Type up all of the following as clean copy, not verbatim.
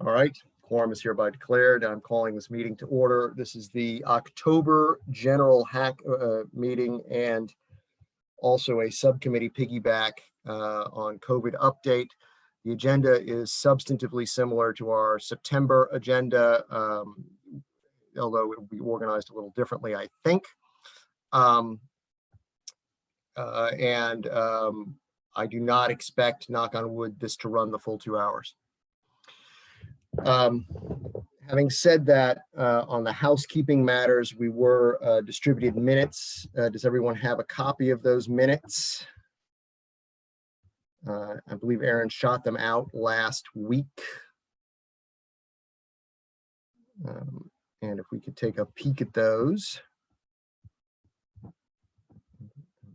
All right, quorum is hereby declared. I'm calling this meeting to order. This is the October general hack meeting and also a subcommittee piggyback on COVID update. The agenda is substantively similar to our September agenda, although it will be organized a little differently, I think. I do not expect, knock on wood, this to run the full 2 hours. Having said that, on the housekeeping matters, we were distributed minutes. Does everyone have a copy of those minutes? I believe Aaron shot them out last week. And if we could take a peek at those. Let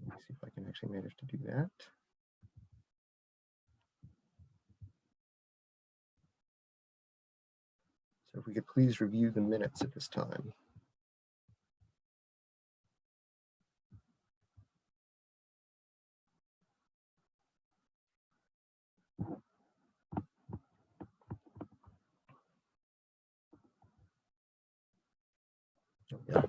me see if I can actually manage to do that. So if we could please review the minutes at this time. Yeah.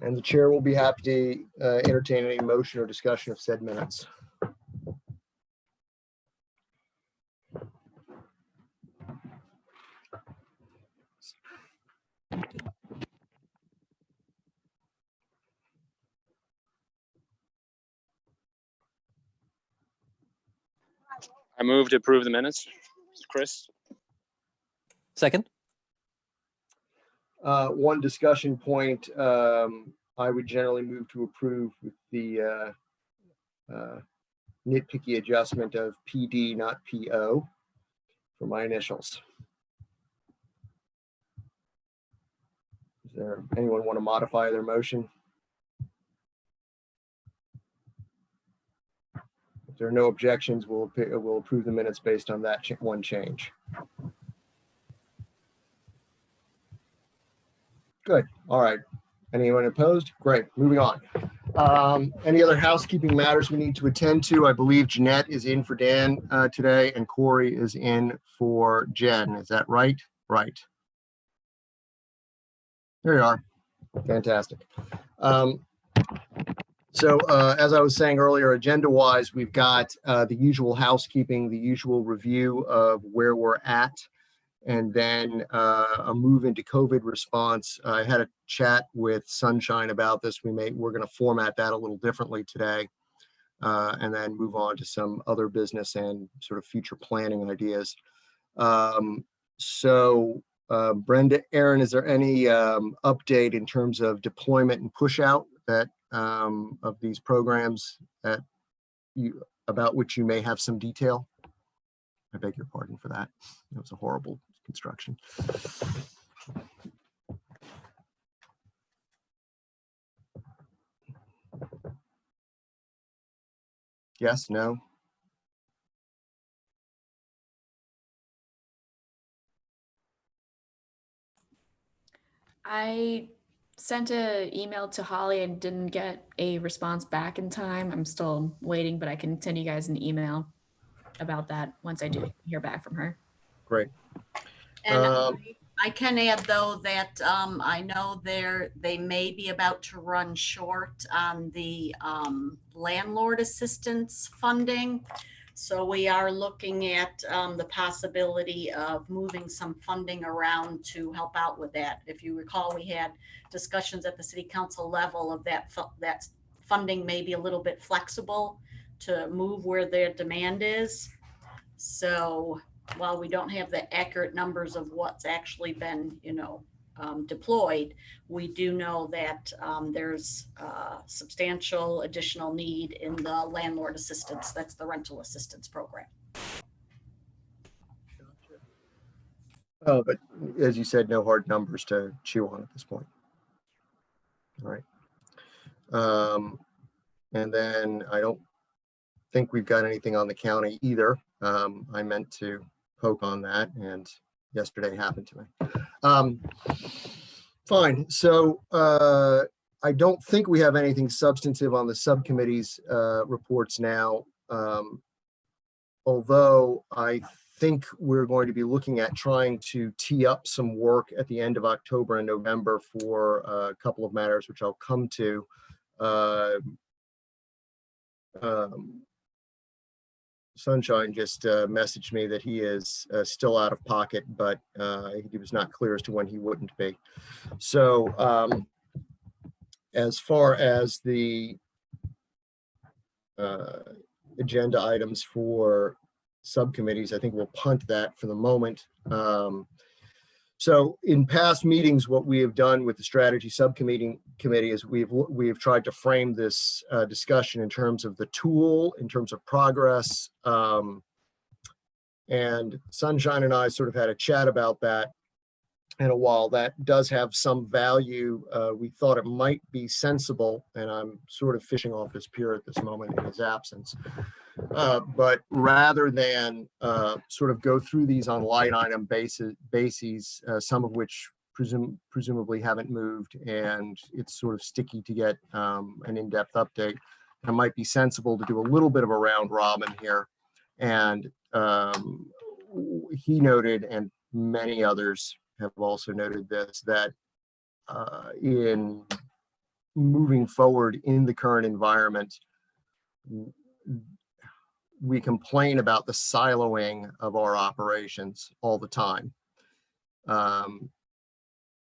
And the chair will be happy to entertain any motion or discussion of said minutes. I move to approve the minutes. Chris? Second. One discussion point, I would generally move to approve with the nitpicky adjustment of PD, not PO, for my initials. Is there anyone want to modify their motion? If there are no objections, we'll approve the minutes based on that one change. Good. All right. Anyone opposed? Great. Moving on. Any other housekeeping matters we need to attend to? I believe Jeanette is in for Dan today and Corey is in for Jen. Is that right? Right. There you are. Fantastic. So as I was saying earlier, agenda-wise, we've got the usual housekeeping, the usual review of where we're at, and then a move into COVID response. I had a chat with Sunshine about this. We're going to format that a little differently today, and then move on to some other business and sort of future planning ideas. Brenda, Aaron, is there any update in terms of deployment and push out that of these programs that about which you may have some detail? I beg your pardon for that. It was a horrible construction. Yes, no? I sent an email to Holly and didn't get a response back in time. I'm still waiting, but I can send you guys an email about that once I do hear back from her. Great. And I can add, though, that I know they may be about to run short on the landlord assistance funding. So we are looking at the possibility of moving some funding around to help out with that. If you recall, we had discussions at the city council level of that funding may be a little bit flexible to move where their demand is. So while we don't have the accurate numbers of what's actually been, deployed, we do know that there's substantial additional need in the landlord assistance. That's the rental assistance program. Oh, but as you said, no hard numbers to chew on at this point. All right. And then I don't think we've got anything on the county either. I meant to poke on that, and yesterday happened to me. Fine. So I don't think we have anything substantive on the subcommittee's reports now. Although I think we're going to be looking at trying to tee up some work at the end of October and November for a couple of matters, which I'll come to. Sunshine just messaged me that he is still out of pocket, but he was not clear as to when he wouldn't be. So as far as the agenda items for subcommittees, I think we'll punt that for the moment. So in past meetings, what we have done with the strategy subcommittee is we've tried to frame this discussion in terms of the tool, in terms of progress. And Sunshine and I sort of had a chat about that. And while that does have some value, we thought it might be sensible, and I'm sort of fishing off his pier at this moment in his absence. But rather than sort of go through these on line item bases, some of which presumably haven't moved, and it's sort of sticky to get an in-depth update, it might be sensible to do a little bit of a round robin here. And he noted, and many others have also noted this, that in moving forward in the current environment, we complain about the siloing of our operations all the time.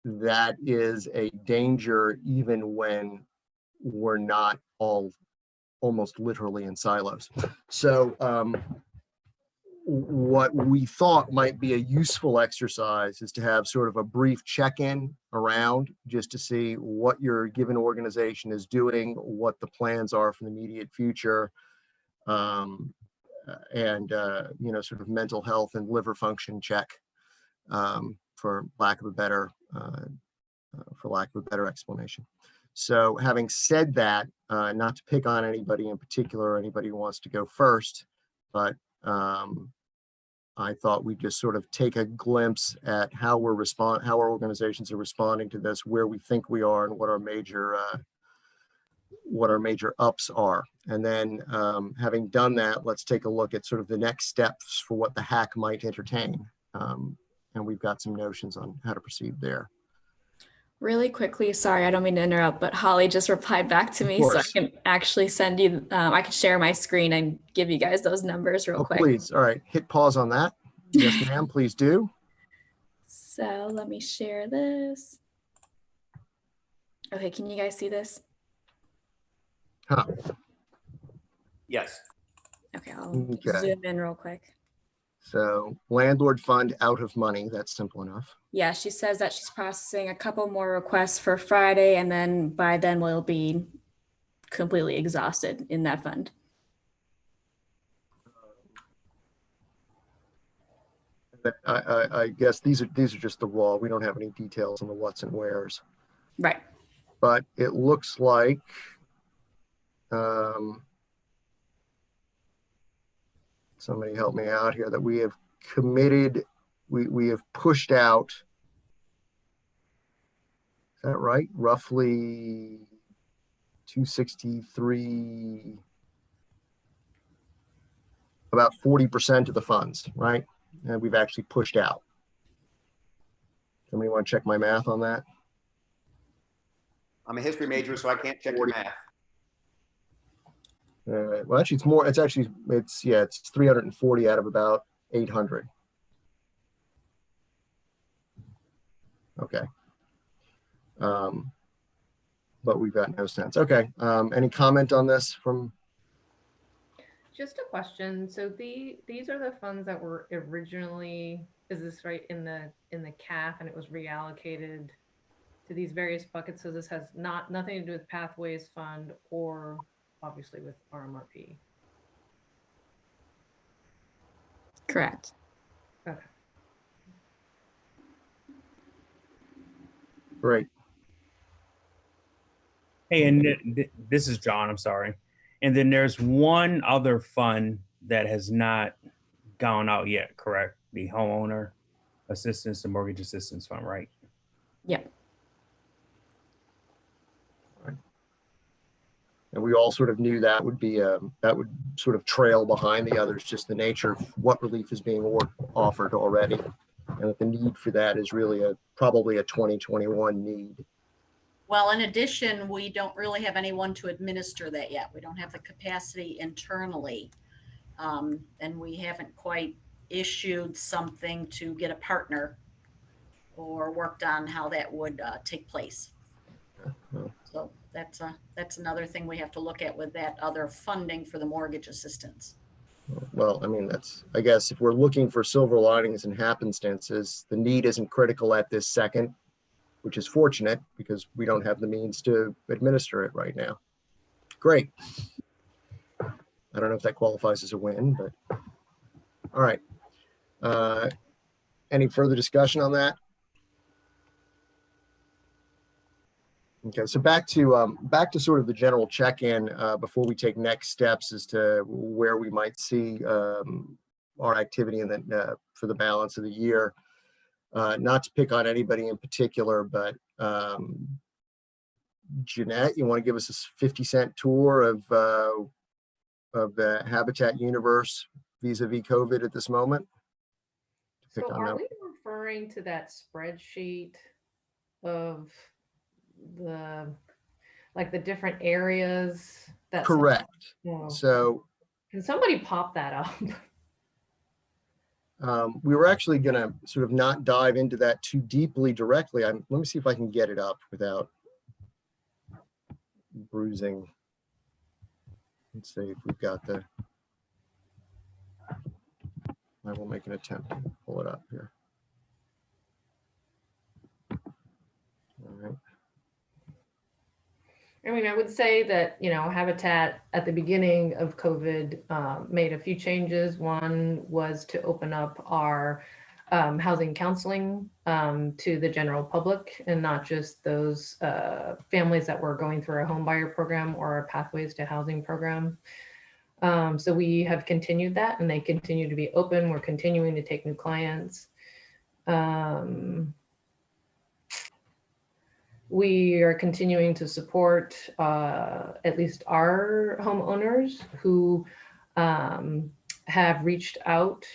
That is a danger even when we're not all almost literally in silos. So what we thought might be a useful exercise is to have sort of a brief check-in around, just to see what your given organization is doing, what the plans are for the immediate future, and sort of mental health and liver function check, for lack of a better explanation. So having said that, not to pick on anybody in particular or anybody who wants to go first, but I thought we'd just sort of take a glimpse at how our organizations are responding to this, where we think we are, and what our major ups are. And then having done that, let's take a look at sort of the next steps for what the hack might entertain. And we've got some notions on how to proceed there. Really quickly, sorry, I don't mean to interrupt, but Holly just replied back to me, so I can actually send you, I can share my screen and give you guys those numbers real quick. Please, all right, hit pause on that. Yes, ma'am, please do. So let me share this. Okay, can you guys see this? Huh. Yes. Okay, I'll Okay. zoom in real quick. So landlord fund out of money, that's simple enough. Yeah, she says that she's processing a couple more requests for Friday, and then by then we'll be completely exhausted in that fund. I guess these are just the raw. We don't have any details on the what's and wheres. Right. But it looks like somebody help me out here, that we have committed, we have pushed out, is that right? Roughly 263, about 40% of the funds, right? And we've actually pushed out. Somebody want to check my math on that? I'm a history major, so I can't check your math. Well, actually, it's more. It's 340 out of about 800. Okay. But we've got no sense. Okay. Any comment on this from? Just a question. So these are the funds that were originally, is this right, in the CAF, and it was reallocated to these various buckets. So this has nothing to do with Pathways Fund or obviously with RMRP. Correct. Okay. Great. Hey, and this is John, I'm sorry. And then there's one other fund that has not gone out yet, correct? The homeowner assistance, the mortgage assistance fund, right? Yep. And we all sort of knew that would be that would sort of trail behind the others, just the nature of what relief is being offered already, and that the need for that is really probably a 2021 need. Well, in addition, we don't really have anyone to administer that yet. We don't have the capacity internally. And we haven't quite issued something to get a partner or worked on how that would take place. So that's another thing we have to look at with that other funding for the mortgage assistance. Well, I mean, I guess if we're looking for silver linings and happenstances, the need isn't critical at this second, which is fortunate because we don't have the means to administer it right now. Great. I don't know if that qualifies as a win, but all right. Any further discussion on that? Okay, so back to sort of the general check-in before we take next steps as to where we might see our activity in for the balance of the year. Not to pick on anybody in particular, but Jeanette, you want to give us a 50-cent tour of the Habitat universe vis-a-vis COVID at this moment? So are we referring to that spreadsheet of the different areas that? Correct. So can somebody pop that up? We were actually going to sort of not dive into that too deeply directly. Let me see if I can get it up without bruising. Let's see if we've got I will make an attempt to pull it up here. All right. I mean, I would say that, Habitat at the beginning of COVID made a few changes. One was to open up our housing counseling to the general public and not just those families that were going through a home buyer program or a Pathways to Housing program. So we have continued that and they continue to be open. We're continuing to take new clients. We are continuing to support at least our homeowners who have reached out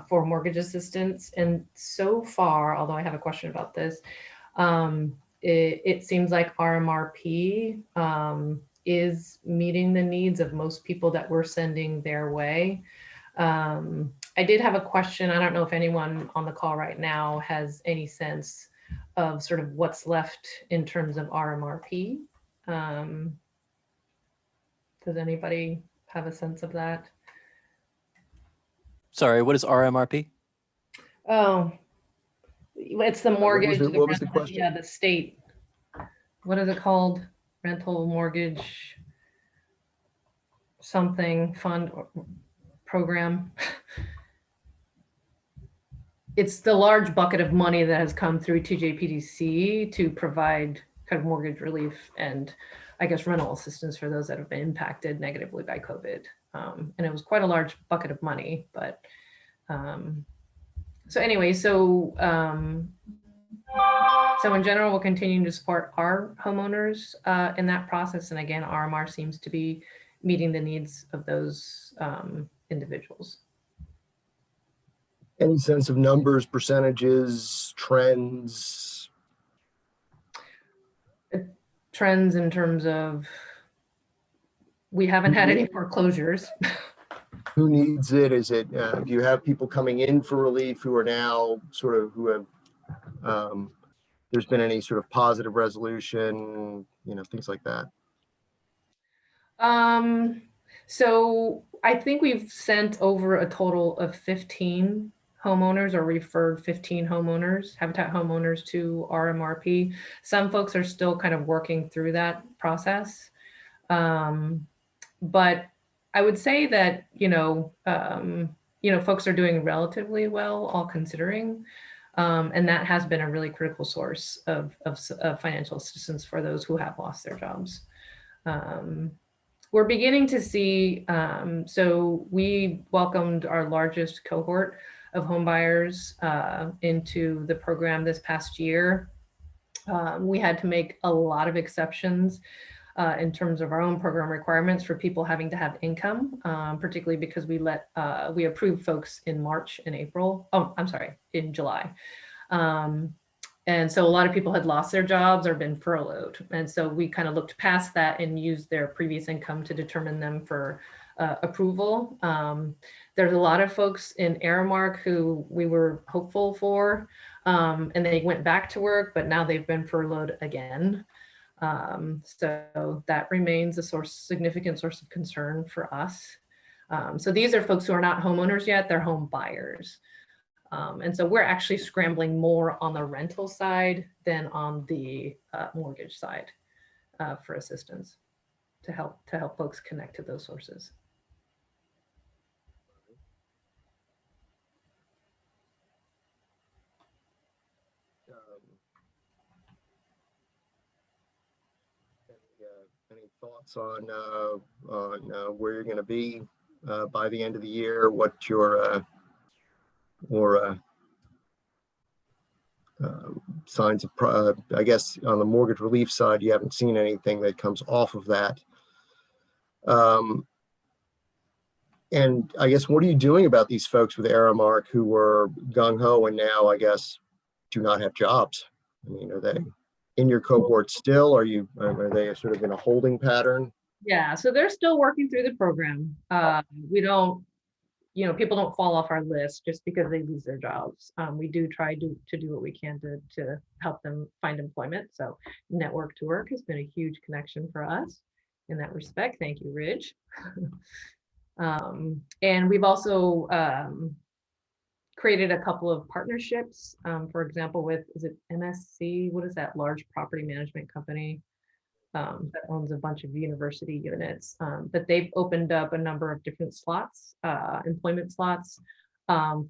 for mortgage assistance. And so far, although I have a question about this, it seems like RMRP is meeting the needs of most people that we're sending their way. I did have a question. I don't know if anyone on the call right now has any sense of sort of what's left in terms of RMRP. Does anybody have a sense of that? Sorry, what is RMRP? Oh, it's the mortgage. What was the question? Yeah, the state. What is it called? Rental mortgage something fund or program. It's the large bucket of money that has come through TJPDC to provide kind of mortgage relief and I guess rental assistance for those that have been impacted negatively by COVID. And it was quite a large bucket of money, but so anyway, so in general, we'll continue to support our homeowners in that process. And again, RMR seems to be meeting the needs of those individuals. Any sense of numbers, percentages, trends? Trends in terms of, we haven't had any foreclosures. Who needs it? Is it, do you have people coming in for relief who are now sort of, who have, there's been any sort of positive resolution, things like that? So I think we've sent over a total of 15 homeowners or referred 15 homeowners, Habitat homeowners to RMRP. Some folks are still kind of working through that process. But I would say that, folks are doing relatively well, all considering. And that has been a really critical source of financial assistance for those who have lost their jobs. We're beginning to see, so we welcomed our largest cohort of home buyers into the program this past year. We had to make a lot of exceptions in terms of our own program requirements for people having to have income, particularly because we approved folks in March and April. Oh, I'm sorry, in July. And so a lot of people had lost their jobs or been furloughed. And so we kind of looked past that and used their previous income to determine them for approval. There's a lot of folks in Aramark who we were hopeful for, and they went back to work, but now they've been furloughed again. So that remains a significant source of concern for us. So these are folks who are not homeowners yet, they're home buyers. And so we're actually scrambling more on the rental side than on the mortgage side for assistance to help folks connect to those sources. Any thoughts on where you're going to be by the end of the year? What your signs of, I guess on the mortgage relief side, you haven't seen anything that comes off of that. And I guess, what are you doing about these folks with Aramark who were gung-ho and now, I guess, do not have jobs? I mean, are they in your cohort still? Are they sort of in a holding pattern? Yeah, so they're still working through the program. We don't, people don't fall off our list just because they lose their jobs. We do try to do what we can to help them find employment. So Network to Work has been a huge connection for us in that respect. Thank you, Ridge. And we've also created a couple of partnerships, for example, with, is it MSC? What is that large property management company that owns a bunch of university units? But they've opened up a number of different slots, employment slots,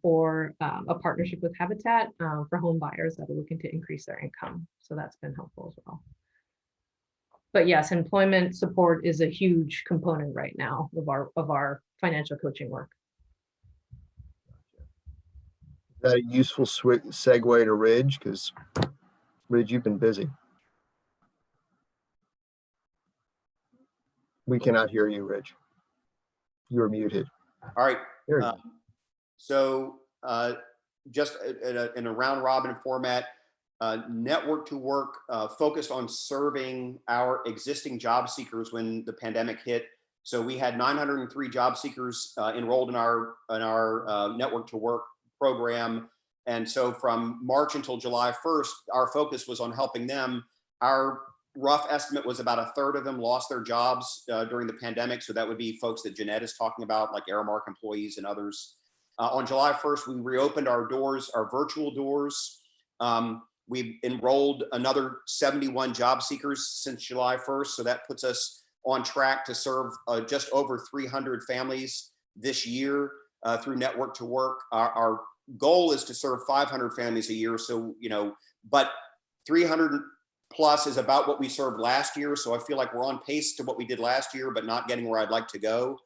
for a partnership with Habitat for home buyers that are looking to increase their income. So that's been helpful as well. But yes, employment support is a huge component right now of our financial coaching work. Is that a useful segue to Ridge? Because Ridge, you've been busy. We cannot hear you, Ridge. You're muted. All right. There you go. So just in a round robin format, Network to Work focused on serving our existing job seekers when the pandemic hit. So we had 903 job seekers enrolled in our Network to Work program. And so from March until July 1st, our focus was on helping them. Our rough estimate was about a third of them lost their jobs during the pandemic. So that would be folks that Jeanette is talking about, like Aramark employees and others. On July 1st, we reopened our doors, our virtual doors. We've enrolled another 71 job seekers since July 1st. So that puts us on track to serve just over 300 families this year through Network to Work. Our goal is to serve 500 families a year. So, but 300 plus is about what we served last year. So I feel like we're on pace to what we did last year, but not getting where I'd like to go.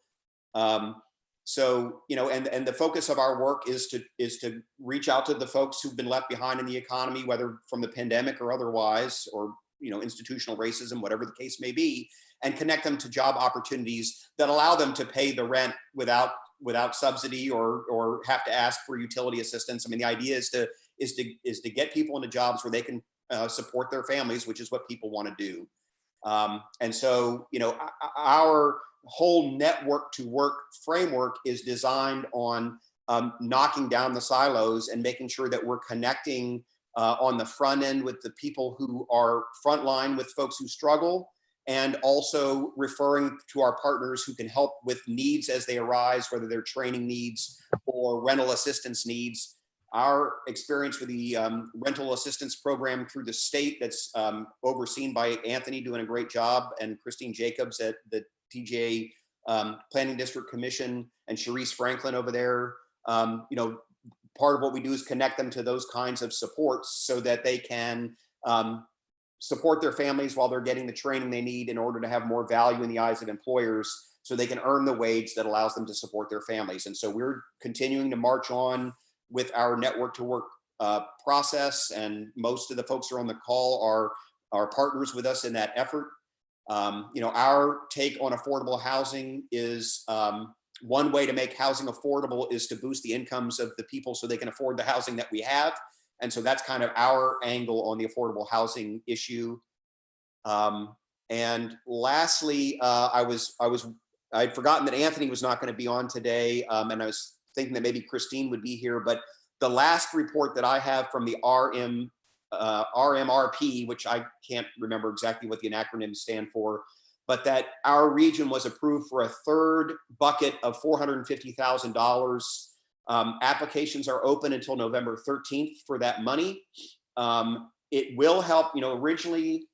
So, and the focus of our work is to reach out to the folks who've been left behind in the economy, whether from the pandemic or otherwise, or, institutional racism, whatever the case may be, and connect them to job opportunities that allow them to pay the rent without subsidy or have to ask for utility assistance. I mean, the idea is to get people into jobs where they can support their families, which is what people want to do. And so, our whole Network to Work framework is designed on knocking down the silos and making sure that we're connecting on the front end with the people who are frontline with folks who struggle, and also referring to our partners who can help with needs as they arise, whether they're training needs or rental assistance needs. Our experience with the rental assistance program through the state that's overseen by Anthony doing a great job, and Christine Jacobs at the TGA Planning District Commission, and Sharice Franklin over there. Part of what we do is connect them to those kinds of supports so that they can support their families while they're getting the training they need in order to have more value in the eyes of employers, so they can earn the wage that allows them to support their families. And so we're continuing to march on with our network to work process, and most of the folks who are on the call are partners with us in that effort. Our take on affordable housing is one way to make housing affordable is to boost the incomes of the people so they can afford the housing that we have. And so that's kind of our angle on the affordable housing issue. And lastly, I'd forgotten that Anthony was not going to be on today, and I was thinking that maybe Christine would be here, but the last report that I have from the RMRP, which I can't remember exactly what the acronyms stand for, but that our region was approved for a third bucket of $450,000. Applications are open until November 13th for that money. It will help, originally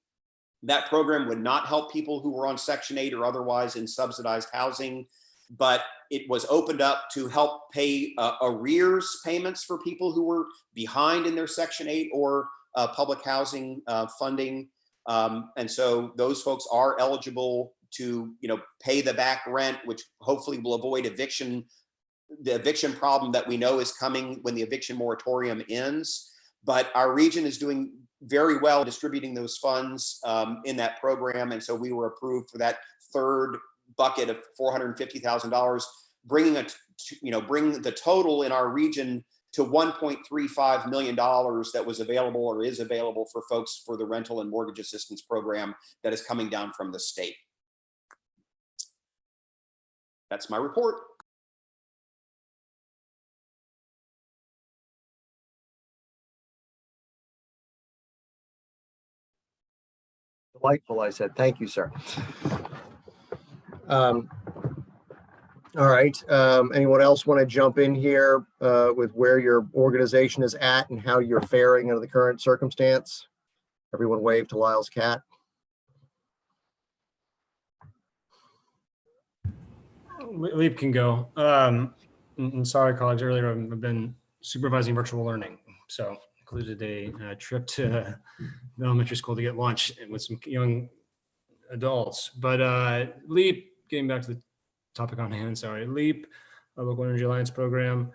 that program would not help people who were on Section 8 or otherwise in subsidized housing, but it was opened up to help pay arrears payments for people who were behind in their Section 8 or public housing funding. And so those folks are eligible to, pay the back rent, which hopefully will avoid the eviction problem that we know is coming when the eviction moratorium ends. But our region is doing very well distributing those funds in that program. And so we were approved for that third bucket of $450,000, bring the total in our region to $1.35 million that was available or is available for folks for the rental and mortgage assistance program that is coming down from the state. That's my report. Delightful, I said. Thank you, sir. All right. Anyone else want to jump in here with where your organization is at and how you're faring under the current circumstance? Everyone wave to Lyle's cat. Leap can go. And sorry, colleagues, earlier I've been supervising virtual learning, so included a trip to the elementary school to get lunch with some young adults. But Leap, getting back to the topic on hand, sorry, Leap, a local energy alliance program,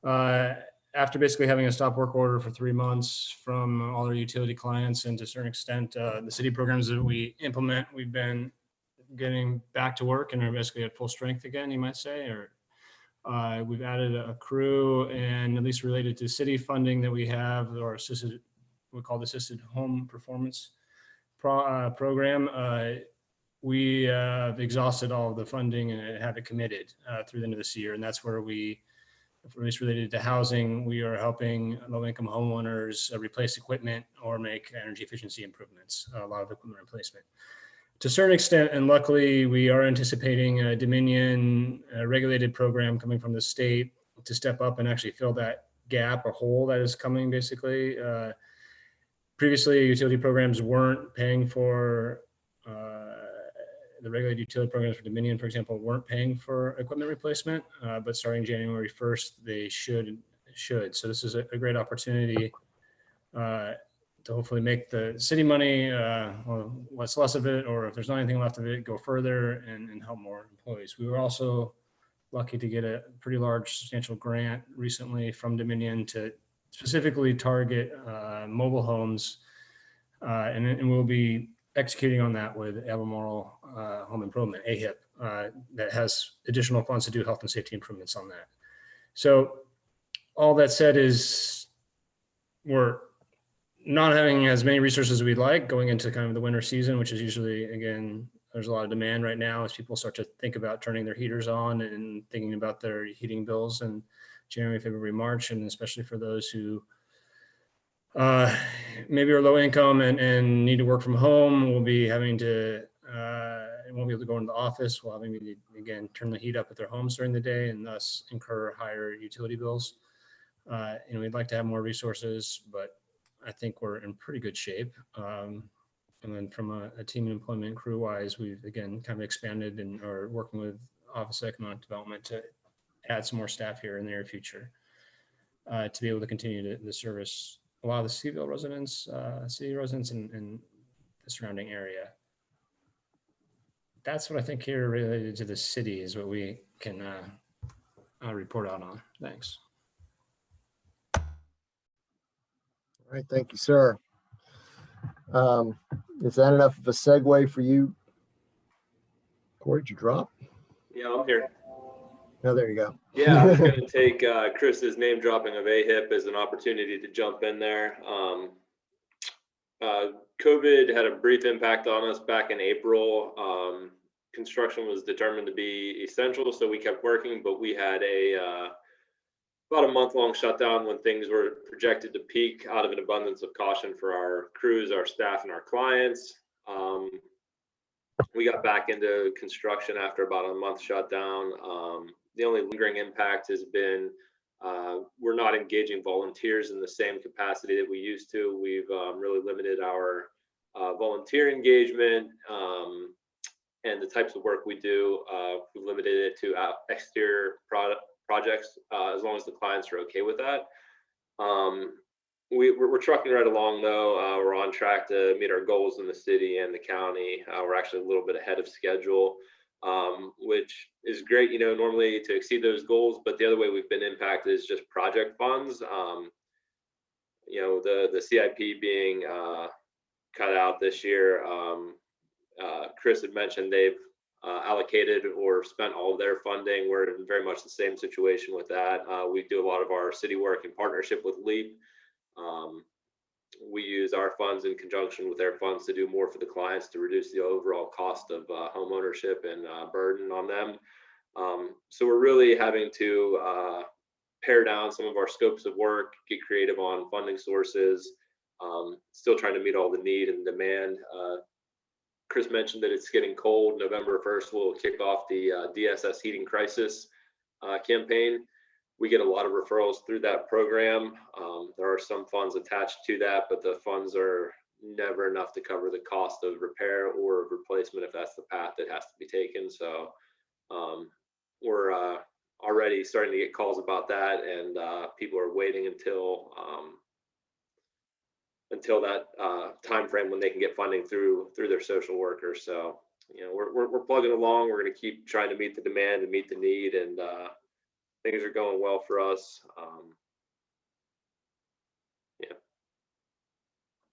after basically having a stop work order for 3 months from all our utility clients, and to a certain extent the city programs that we implement, we've been getting back to work and are basically at full strength again, you might say. Or we've added a crew, and at least related to city funding that we have, or assisted, we call the assisted home performance program. We have exhausted all of the funding and have it committed through the end of this year. And that's where we, at least related to housing, we are helping low-income homeowners replace equipment or make energy efficiency improvements, a lot of equipment replacement. To a certain extent, and luckily, we are anticipating a Dominion regulated program coming from the state to step up and actually fill that gap or hole that is coming, basically. Previously, utility programs weren't paying for, the regulated utility programs for Dominion, for example, weren't paying for equipment replacement, but starting January 1st, they should. So this is a great opportunity to hopefully make the city money, or what's less of it, or if there's not anything left of it, go further and help more employees. We were also lucky to get a pretty large, substantial grant recently from Dominion to specifically target mobile homes, and we'll be executing on that with Albemarle Home Improvement, AHIP, that has additional funds to do health and safety improvements on that. So all that said is we're not having as many resources as we'd like going into kind of the winter season, which is usually, again, there's a lot of demand right now as people start to think about turning their heaters on and thinking about their heating bills in January, February, March, and especially for those who maybe are low income and need to work from home, we'll be having to won't be able to go into the office. We'll having to, again, turn the heat up at their homes during the day and thus incur higher utility bills. We'd like to have more resources, but I think we're in pretty good shape. And then from a team and employment crew wise, we've again kind of expanded and are working with Office of Economic Development to add some more staff here in the near future to be able to continue to service a lot of the city residents and the surrounding area. That's what I think here related to the city is what we can report out on. Thanks. All right, thank you, sir. Is that enough of a segue for you? Corey, did you drop? Yeah, I'm here. No, there you go. Yeah, I was going to take Chris's name dropping of AHIP as an opportunity to jump in there. COVID had a brief impact on us back in April. Construction was determined to be essential, so we kept working, but we had about a month-long shutdown when things were projected to peak out of an abundance of caution for our crews, our staff, and our clients. We got back into construction after about a month shutdown. The only lingering impact has been we're not engaging volunteers in the same capacity that we used to. We've really limited our volunteer engagement and the types of work we do. We've limited it to exterior projects as long as the clients are okay with that. We're trucking right along though. We're on track to meet our goals in the city and the county. We're actually a little bit ahead of schedule, which is great, normally to exceed those goals, but the other way we've been impacted is just project funds. The CIP being cut out this year. Chris had mentioned they've allocated or spent all of their funding. We're in very much the same situation with that. We do a lot of our city work in partnership with LEAP. We use our funds in conjunction with their funds to do more for the clients to reduce the overall cost of home ownership and burden on them. So we're really having to pare down some of our scopes of work, get creative on funding sources, still trying to meet all the need and demand. Chris mentioned that it's getting cold. November 1st, we'll kick off the DSS Heating Crisis campaign. We get a lot of referrals through that program. There are some funds attached to that, but the funds are never enough to cover the cost of repair or replacement if that's the path that has to be taken. So we're already starting to get calls about that, and people are waiting until that time frame when they can get funding through their social workers. So we're plugging along. We're going to keep trying to meet the demand and meet the need, and things are going well for us.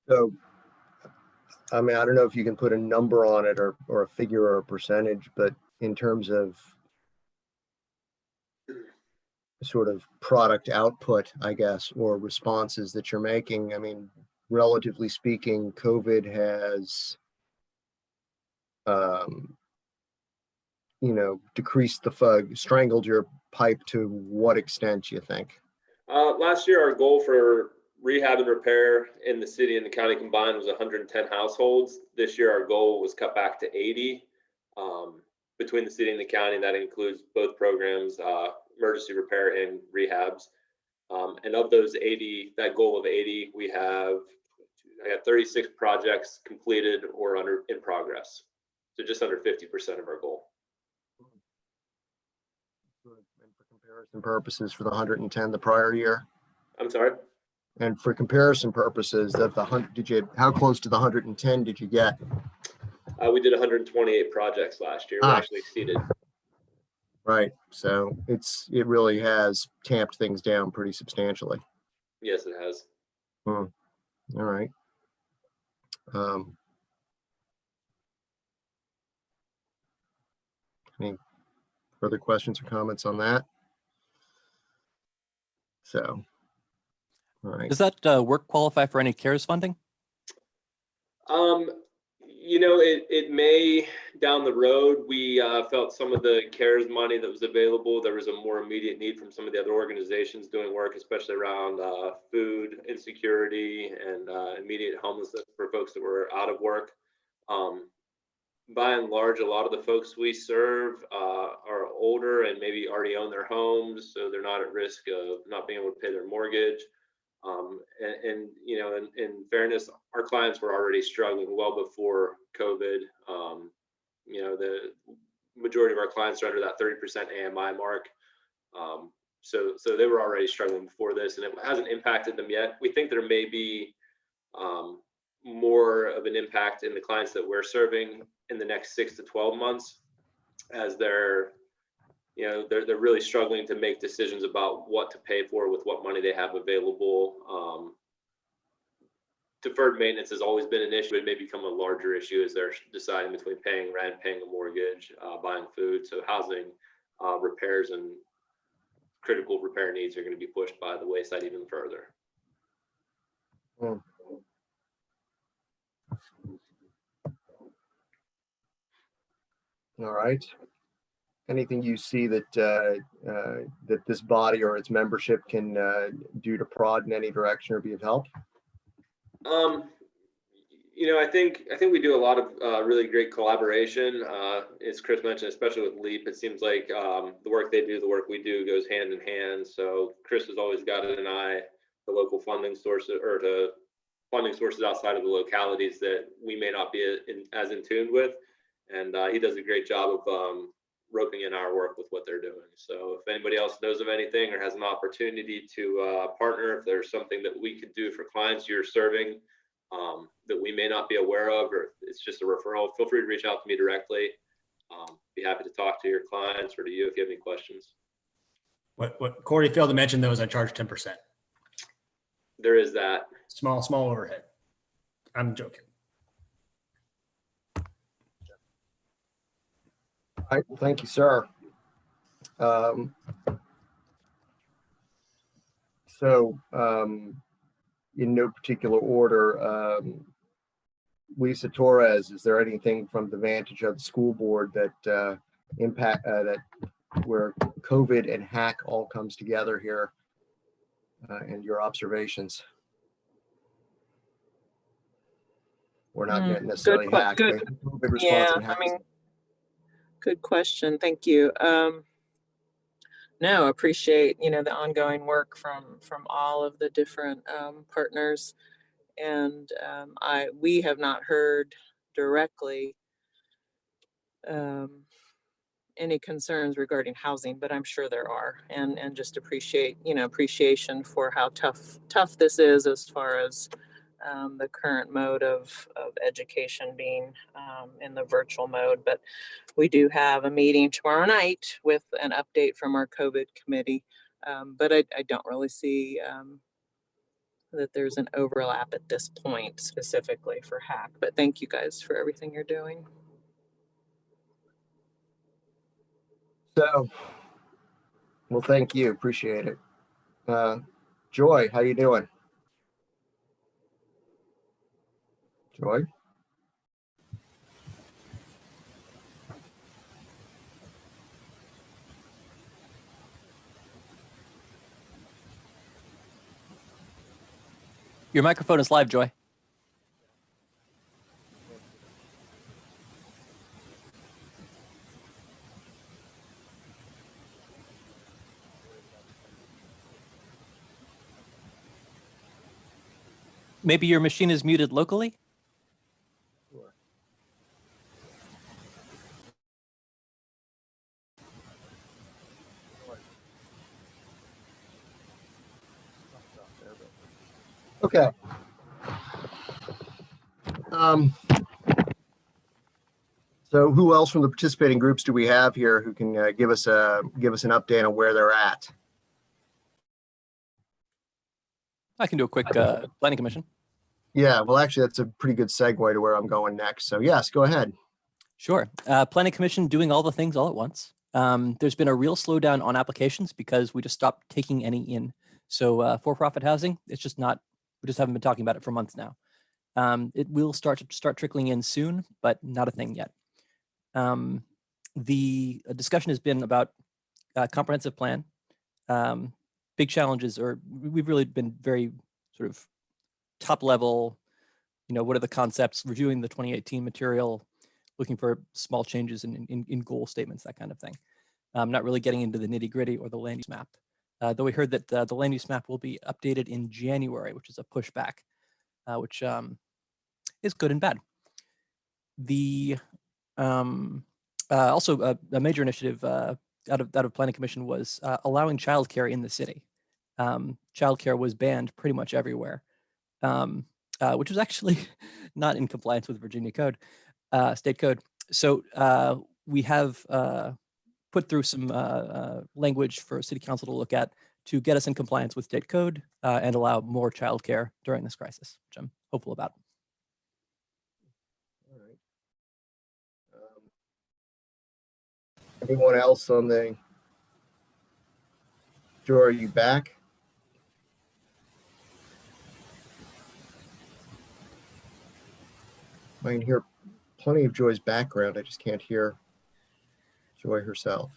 So, I mean, I don't know if you can put a number on it or a figure or a percentage, but in terms of sort of product output, I guess, or responses that you're making, I mean, relatively speaking, COVID has, decreased the fug, strangled your pipe to what extent, you think? Last year, our goal for rehab and repair in the city and the county combined was 110 households. This year, our goal was cut back to 80 between the city and the county. That includes both programs, emergency repair and rehabs. And of those 80, that goal of 80, I have 36 projects completed or in progress. So just under 50% of our goal. And for comparison purposes, for the 110 the prior year? I'm sorry? And for comparison purposes, how close to the 110 did you get? We did 128 projects last year. We actually exceeded. Right. So it really has tamped things down pretty substantially. Yes, it has. All right. Any further questions or comments on that? So, all right. Does that work qualify for any CARES funding? It may down the road. We felt some of the CARES money that was available, there was a more immediate need from some of the other organizations doing work, especially around food insecurity and immediate homelessness for folks that were out of work. by and large, a lot of the folks we serve are older and maybe already own their homes, so they're not at risk of not being able to pay their mortgage. And you know, in fairness, our clients were already struggling well before COVID. You know, the majority of our clients are under that 30% AMI mark. So they were already struggling before this, and it hasn't impacted them yet. We think there may be more of an impact in the clients that we're serving in the next 6 to 12 months, as they're really struggling to make decisions about what to pay for with what money they have available. Deferred maintenance has always been an issue. It may become a larger issue as they're deciding between paying rent, paying a mortgage, buying food. So housing repairs and critical repair needs are going to be pushed by the wayside even further. All right. Anything you see that that this body or its membership can do to prod in any direction or be of help? You know, I think we do a lot of really great collaboration. As Chris mentioned, especially with LEAP, it seems like the work they do, the work we do goes hand in hand. So Chris has always got an eye to local funding sources or to funding sources outside of the localities that we may not be as in tune with. And he does a great job of roping in our work with what they're doing. So if anybody else knows of anything or has an opportunity to partner, if there's something that we could do for clients you're serving that we may not be aware of, or it's just a referral, feel free to reach out to me directly. Be happy to talk to your clients or to you if you have any questions. What Corey failed to mention though is I charge 10%. There is that. Small overhead. I'm joking. All right, well, thank you, sir. In no particular order, Lisa Torres, is there anything from the vantage of the school board that where COVID and hack all comes together here, and your observations? We're not necessarily hacked. Good. COVID response Yeah, and hack. I mean, good question. Thank you. No, appreciate, the ongoing work from all of the different partners. And we have not heard directly any concerns regarding housing, but I'm sure there are, and just appreciation for how tough this is as far as the current mode of education being in the virtual mode. But we do have a meeting tomorrow night with an update from our COVID committee. But I don't really see that there's an overlap at this point specifically for hack. But thank you guys for everything you're doing. So, well, thank you. Appreciate it. Joy, how you doing? Joy? Your microphone is live, Joy. Maybe your machine is muted locally? Okay. So who else from the participating groups do we have here who can give us an update on where they're at? I can do a quick planning commission. Yeah, well, actually, that's a pretty good segue to where I'm going next. So yes, go ahead. Sure. Planning commission doing all the things all at once. There's been a real slowdown on applications because we just stopped taking any in. So for-profit housing, it's just not, we just haven't been talking about it for months now. It will start trickling in soon, but not a thing yet. The discussion has been about comprehensive plan. Big challenges, or we've really been very sort of top level, what are the concepts, reviewing the 2018 material, looking for small changes in goal statements, that kind of thing. Not really getting into the nitty gritty or the land use map. Though we heard that the land use map will be updated in January, which is a pushback, which is good and bad. The also a major initiative out of Planning Commission was allowing childcare in the city. Childcare was banned pretty much everywhere, which was actually not in compliance with Virginia code, state code. So we have put through some language for City Council to look at to get us in compliance with state code and allow more childcare during this crisis, which I'm hopeful about. All right. Anyone else on the? Joy, are you back? I can hear plenty of Joy's background. I just can't hear Joy herself.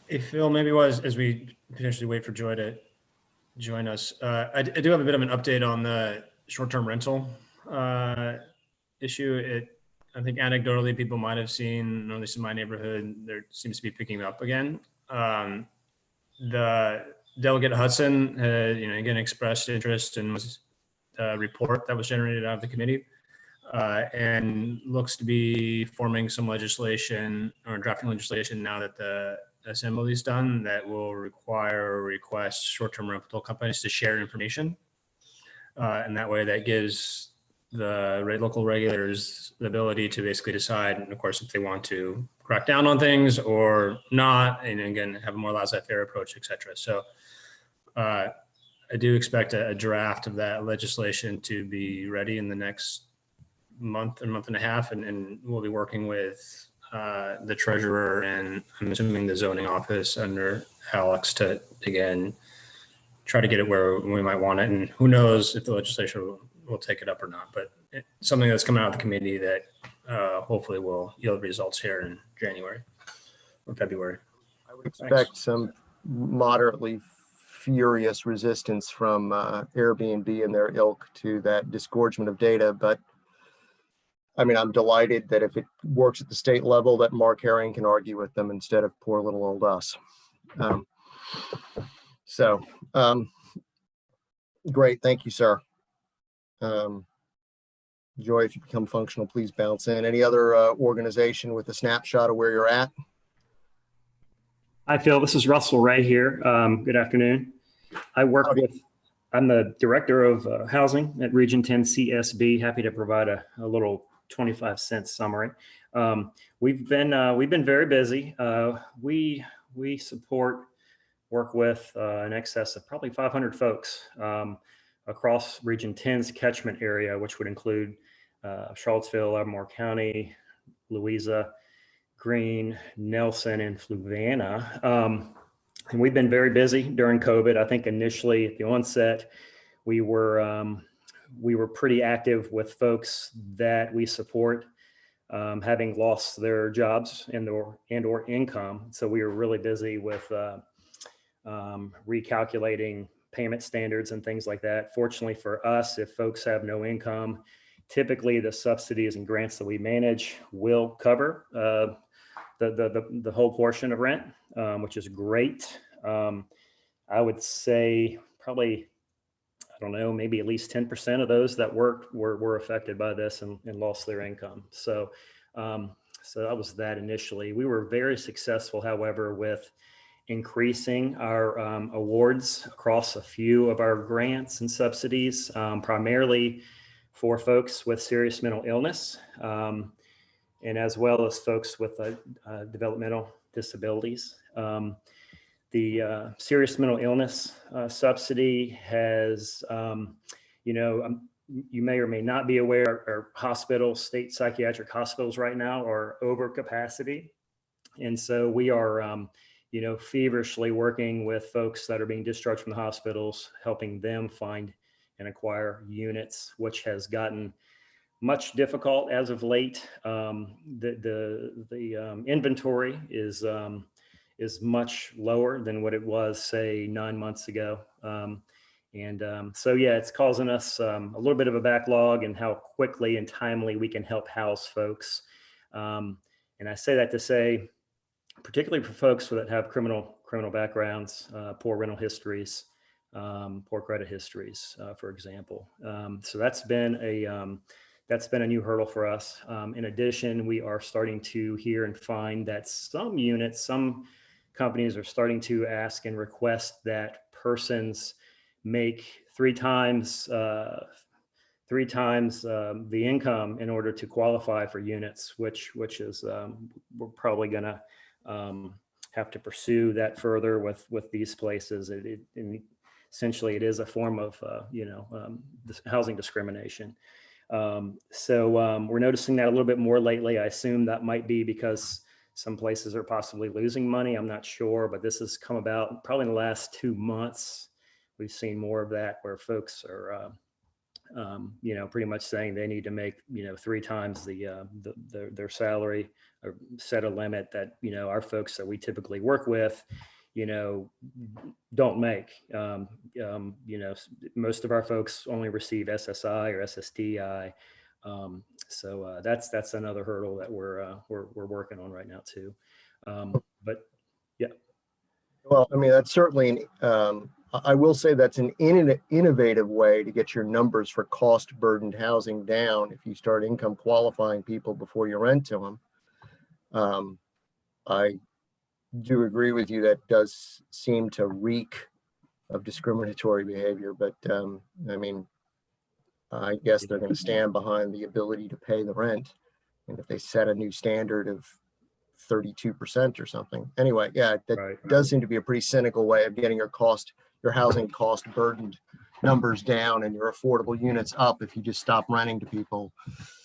Hey, Phil, maybe as we potentially wait for Joy to join us, I do have a bit of an update on the short-term rental issue. I think anecdotally people might have seen, at least in my neighborhood, there seems to be picking up again. The Delegate Hudson had, again, expressed interest in the report that was generated out of the committee and looks to be forming some legislation or drafting legislation now that the assembly is done that will require or request short-term rental companies to share information. And that way that gives the local regulators the ability to basically decide, and of course, if they want to crack down on things or not, and again, have a more laissez-faire approach, et cetera. So I do expect a draft of that legislation to be ready in the next month and a half, and we'll be working with the treasurer and I'm assuming the zoning office under Alex to, again, try to get it where we might want it. And who knows if the legislature will take it up or not, but it's something that's coming out of the committee that hopefully will yield results here in January or February. I would expect some moderately furious resistance from Airbnb and their ilk to that disgorgement of data, but I mean, I'm delighted that if it works at the state level, that Mark Herring can argue with them instead of poor little old us. Great, thank you, sir. Joy, if you become functional, please bounce in. Any other organization with a snapshot of where you're at? Hi, Phil. This is Russell Ray here. Good afternoon. I'm the director of housing at Region 10 CSB. Happy to provide a little 25-cent summary. We've been very busy. We work with in excess of probably 500 folks across Region 10's catchment area, which would include Charlottesville, Albemarle County, Louisa, Greene, Nelson, and Fluvanna. And we've been very busy during COVID. I think initially at the onset, we were pretty active with folks that we support having lost their jobs and or income. So we were really busy with recalculating payment standards and things like that. Fortunately for us, if folks have no income, typically the subsidies and grants that we manage will cover the whole portion of rent, which is great. I would say probably, I don't know, maybe at least 10% of those that worked were affected by this and lost their income. So that was that initially. We were very successful, however, with increasing our awards across a few of our grants and subsidies, primarily for folks with serious mental illness, and as well as folks with developmental disabilities. The serious mental illness subsidy has, you may or may not be aware, our hospitals, state psychiatric hospitals right now are over capacity. And so we are, feverishly working with folks that are being discharged from the hospitals, helping them find and acquire units, which has gotten much difficult as of late. The inventory is much lower than what it was, say, 9 months ago. And so, yeah, it's causing us a little bit of a backlog in how quickly and timely we can help house folks. And I say that to say, particularly for folks that have criminal backgrounds, poor rental histories, poor credit histories, for example. So that's been a new hurdle for us. In addition, we are starting to hear and find that some units, some companies are starting to ask and request that persons make three times the income in order to qualify for units, which is we're probably going to have to pursue that further with these places. Essentially, it is a form of housing discrimination. So we're noticing that a little bit more lately. I assume that might be because some places are possibly losing money. I'm not sure, but this has come about probably in the last 2 months. We've seen more of that where folks are, pretty much saying they need to make, 3 times their salary, or set a limit that, our folks that we typically work with, don't make. Most of our folks only receive SSI or SSDI. So that's another hurdle that we're working on right now too. But yeah. Well, I mean, that's certainly I will say that's an innovative way to get your numbers for cost burdened housing down. If you start income qualifying people before you rent to them, I do agree with you. That does seem to reek of discriminatory behavior, but I mean, I guess they're going to stand behind the ability to pay the rent. And if they set a new standard of 32% or something. Anyway, yeah, that does seem to be a pretty cynical way of getting your housing cost burdened numbers down and your affordable units up if you just stop renting to people.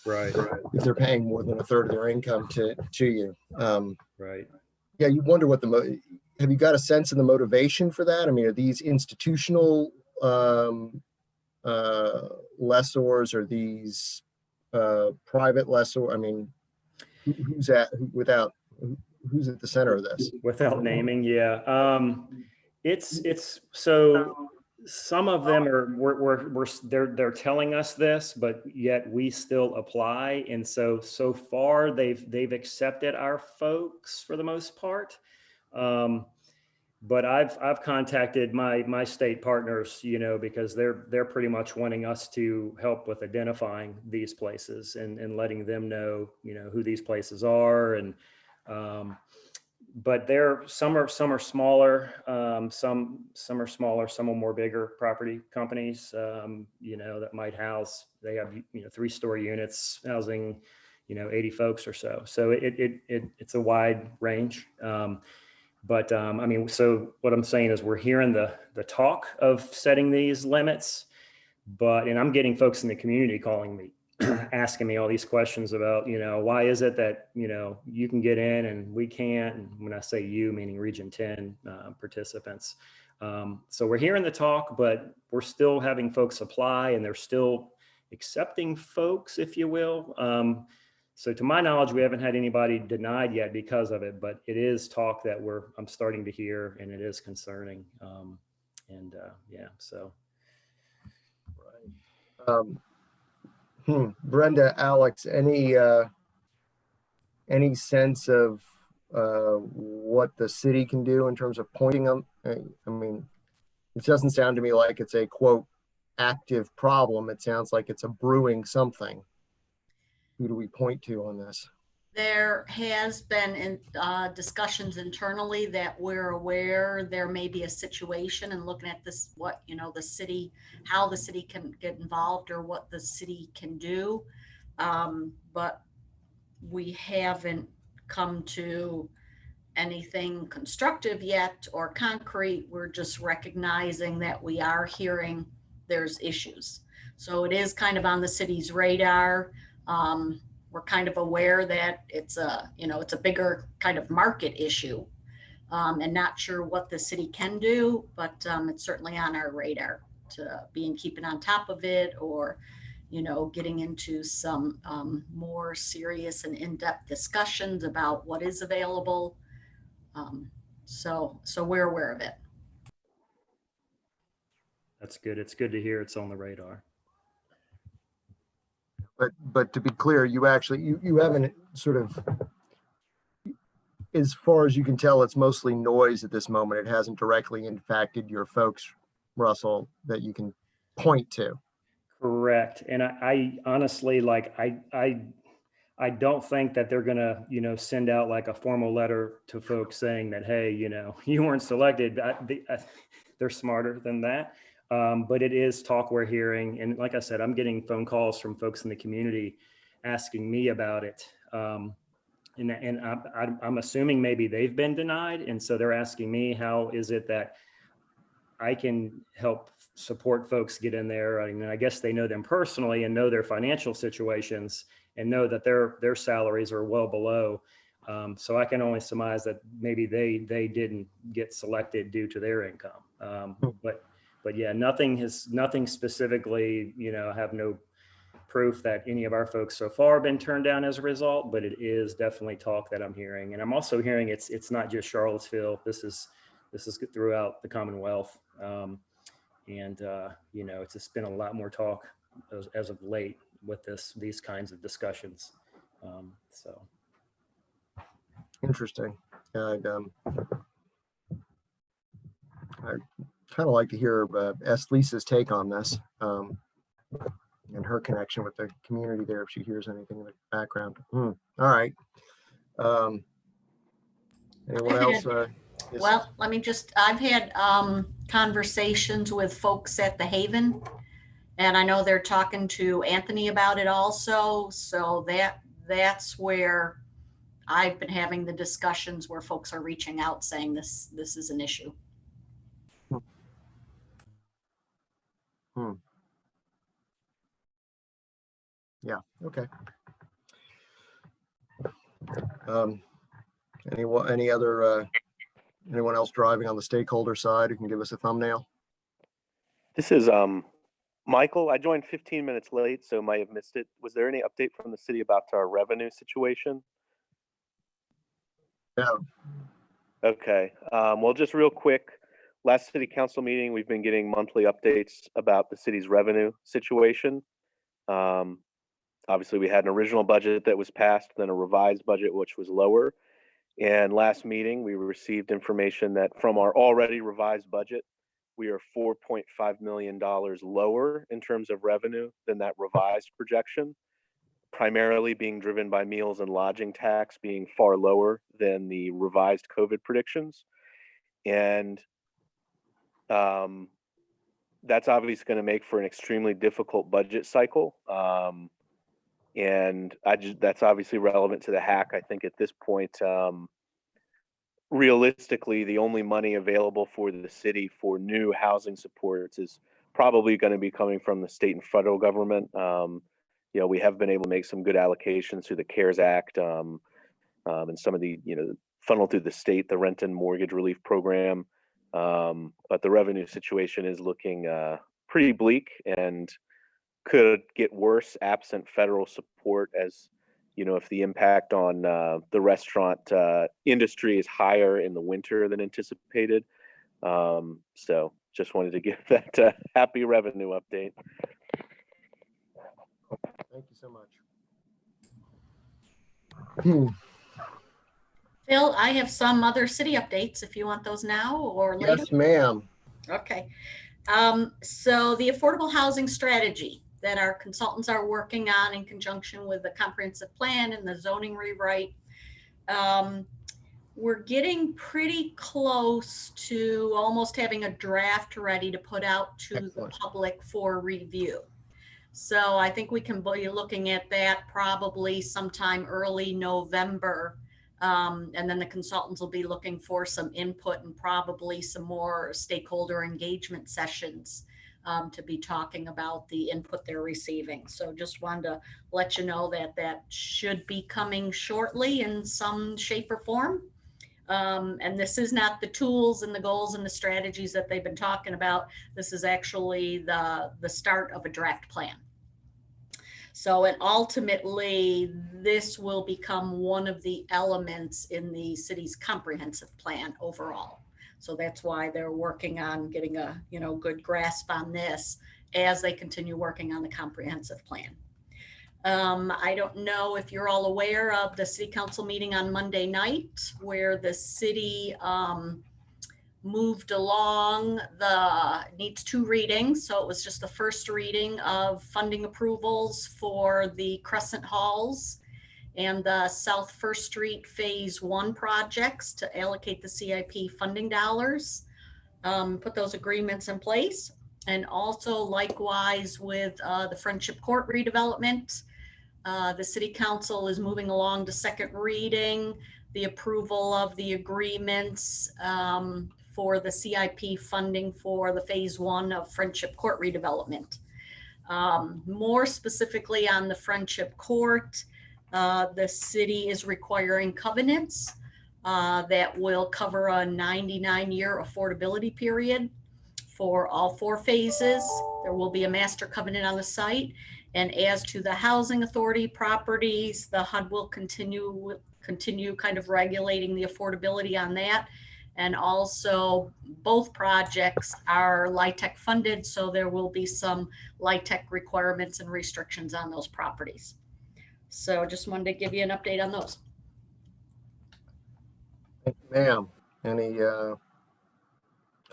Right. If they're paying more than a third of their income to you. Right. Yeah, you wonder what have you got a sense of the motivation for that? I mean, are these institutional lessors, or these private lessor? I mean, who's at the center of this? Without naming, yeah. It's so some of them they're telling us this, but yet we still apply. And so far they've accepted our folks for the most part. But I've contacted my state partners, because they're pretty much wanting us to help with identifying these places and letting them know, who these places are. And but some are smaller, some are smaller, some are more bigger property companies, that might house. They have 3-story units housing 80 folks or so. So it's a wide range. But I mean, so what I'm saying is we're hearing the talk of setting these limits, and I'm getting folks in the community calling me, asking me all these questions about, why is it that, you can get in and we can't? And when I say you, meaning Region 10 participants. So we're hearing the talk, but we're still having folks apply, and they're still accepting folks, if you will. So to my knowledge, we haven't had anybody denied yet because of it, but it is talk that I'm starting to hear, and it is concerning. Yeah, so. Brenda, Alex, any sense of what the city can do in terms of pointing them? I mean, it doesn't sound to me like it's a quote active problem. It sounds like it's a brewing something. Who do we point to on this? There has been discussions internally that we're aware there may be a situation, and looking at this, what, the city, how the city can get involved or what the city can do. But we haven't come to anything constructive yet or concrete. We're just recognizing that we are hearing there's issues. So it is kind of on the city's radar. We're kind of aware that it's a bigger kind of market issue, and not sure what the city can do, but it's certainly on our radar to keeping on top of it, or, getting into some more serious and in-depth discussions about what is available. So we're aware of it. That's good. It's good to hear it's on the radar. But to be clear, you actually, you haven't sort of, as far as you can tell, it's mostly noise at this moment. It hasn't directly impacted your folks, Russell, that you can point to. Correct. And I honestly, like, I don't think that they're gonna, send out like a formal letter to folks saying that, hey, you weren't selected. They're smarter than that. But it is talk we're hearing. And like I said, I'm getting phone calls from folks in the community asking me about it. And I'm assuming maybe they've been denied. And so they're asking me, how is it that I can help support folks get in there? I mean, I guess they know them personally and know their financial situations and know that their salaries are well below. So I can only surmise that maybe they didn't get selected due to their income. But yeah, nothing specifically, I have no proof that any of our folks so far have been turned down as a result, but it is definitely talk that I'm hearing. And I'm also hearing it's not just Charlottesville. This is throughout the Commonwealth. It's just been a lot more talk as of late with these kinds of discussions. So Interesting. I'd kind of like to hear Lisa's take on this and her connection with the community there, if she hears anything in the background. All right. Anyone else? Yes. Well, I've had conversations with folks at the Haven, and I know they're talking to Anthony about it also. So that's where I've been having the discussions where folks are reaching out saying this is an issue. Yeah, okay. Anyone else driving on the stakeholder side who can give us a thumbnail? This is Michael. I joined 15 minutes late, so might have missed it. Was there any update from the city about our revenue situation? No. Okay. Well, just real quick, last city council meeting, we've been getting monthly updates about the city's revenue situation. Obviously, we had an original budget that was passed, then a revised budget, which was lower. And last meeting, we received information that from our already revised budget, we are $4.5 million lower in terms of revenue than that revised projection, primarily being driven by meals and lodging tax being far lower than the revised COVID predictions. And that's obviously going to make for an extremely difficult budget cycle. And that's obviously relevant to the hack. I think at this point, realistically, the only money available for the city for new housing supports is probably going to be coming from the state and federal government. We have been able to make some good allocations through the CARES Act and some of the, funneled through the state, the rent and mortgage relief program. But the revenue situation is looking pretty bleak and could get worse absent federal support, as if the impact on the restaurant industry is higher in the winter than anticipated. So just wanted to give that happy revenue update. Thank you so much. Phil, I have some other city updates if you want those now or later. Yes, ma'am. Okay. So the affordable housing strategy that our consultants are working on in conjunction with the comprehensive plan and the zoning rewrite, we're getting pretty close to almost having a draft ready to put out to Excellent. the public for review. So I think we can be looking at that probably sometime early November. And then the consultants will be looking for some input and probably some more stakeholder engagement sessions to be talking about the input they're receiving. So just wanted to let you know that that should be coming shortly in some shape or form. And this is not the tools and the goals and the strategies that they've been talking about. This is actually the start of a draft plan. So, and ultimately, this will become one of the elements in the city's comprehensive plan overall. So that's why they're working on getting a, good grasp on this as they continue working on the comprehensive plan. I don't know if you're all aware of the city council meeting on Monday night where the city moved along needs 2 readings. So it was just the first reading of funding approvals for the Crescent Halls and the South First Street Phase 1 projects to allocate the CIP funding dollars, put those agreements in place. And also likewise with the Friendship Court redevelopment, the city council is moving along to second reading, the approval of the agreements for the CIP funding for the Phase 1 of Friendship Court redevelopment. More specifically on the Friendship Court, the city is requiring covenants that will cover a 99-year affordability period for all 4 phases. There will be a master covenant on the site. And as to the housing authority properties, the HUD will continue kind of regulating the affordability on that. And also both projects are LIHTC funded, so there will be some LIHTC requirements and restrictions on those properties. So just wanted to give you an update on those. Thank you, ma'am. Any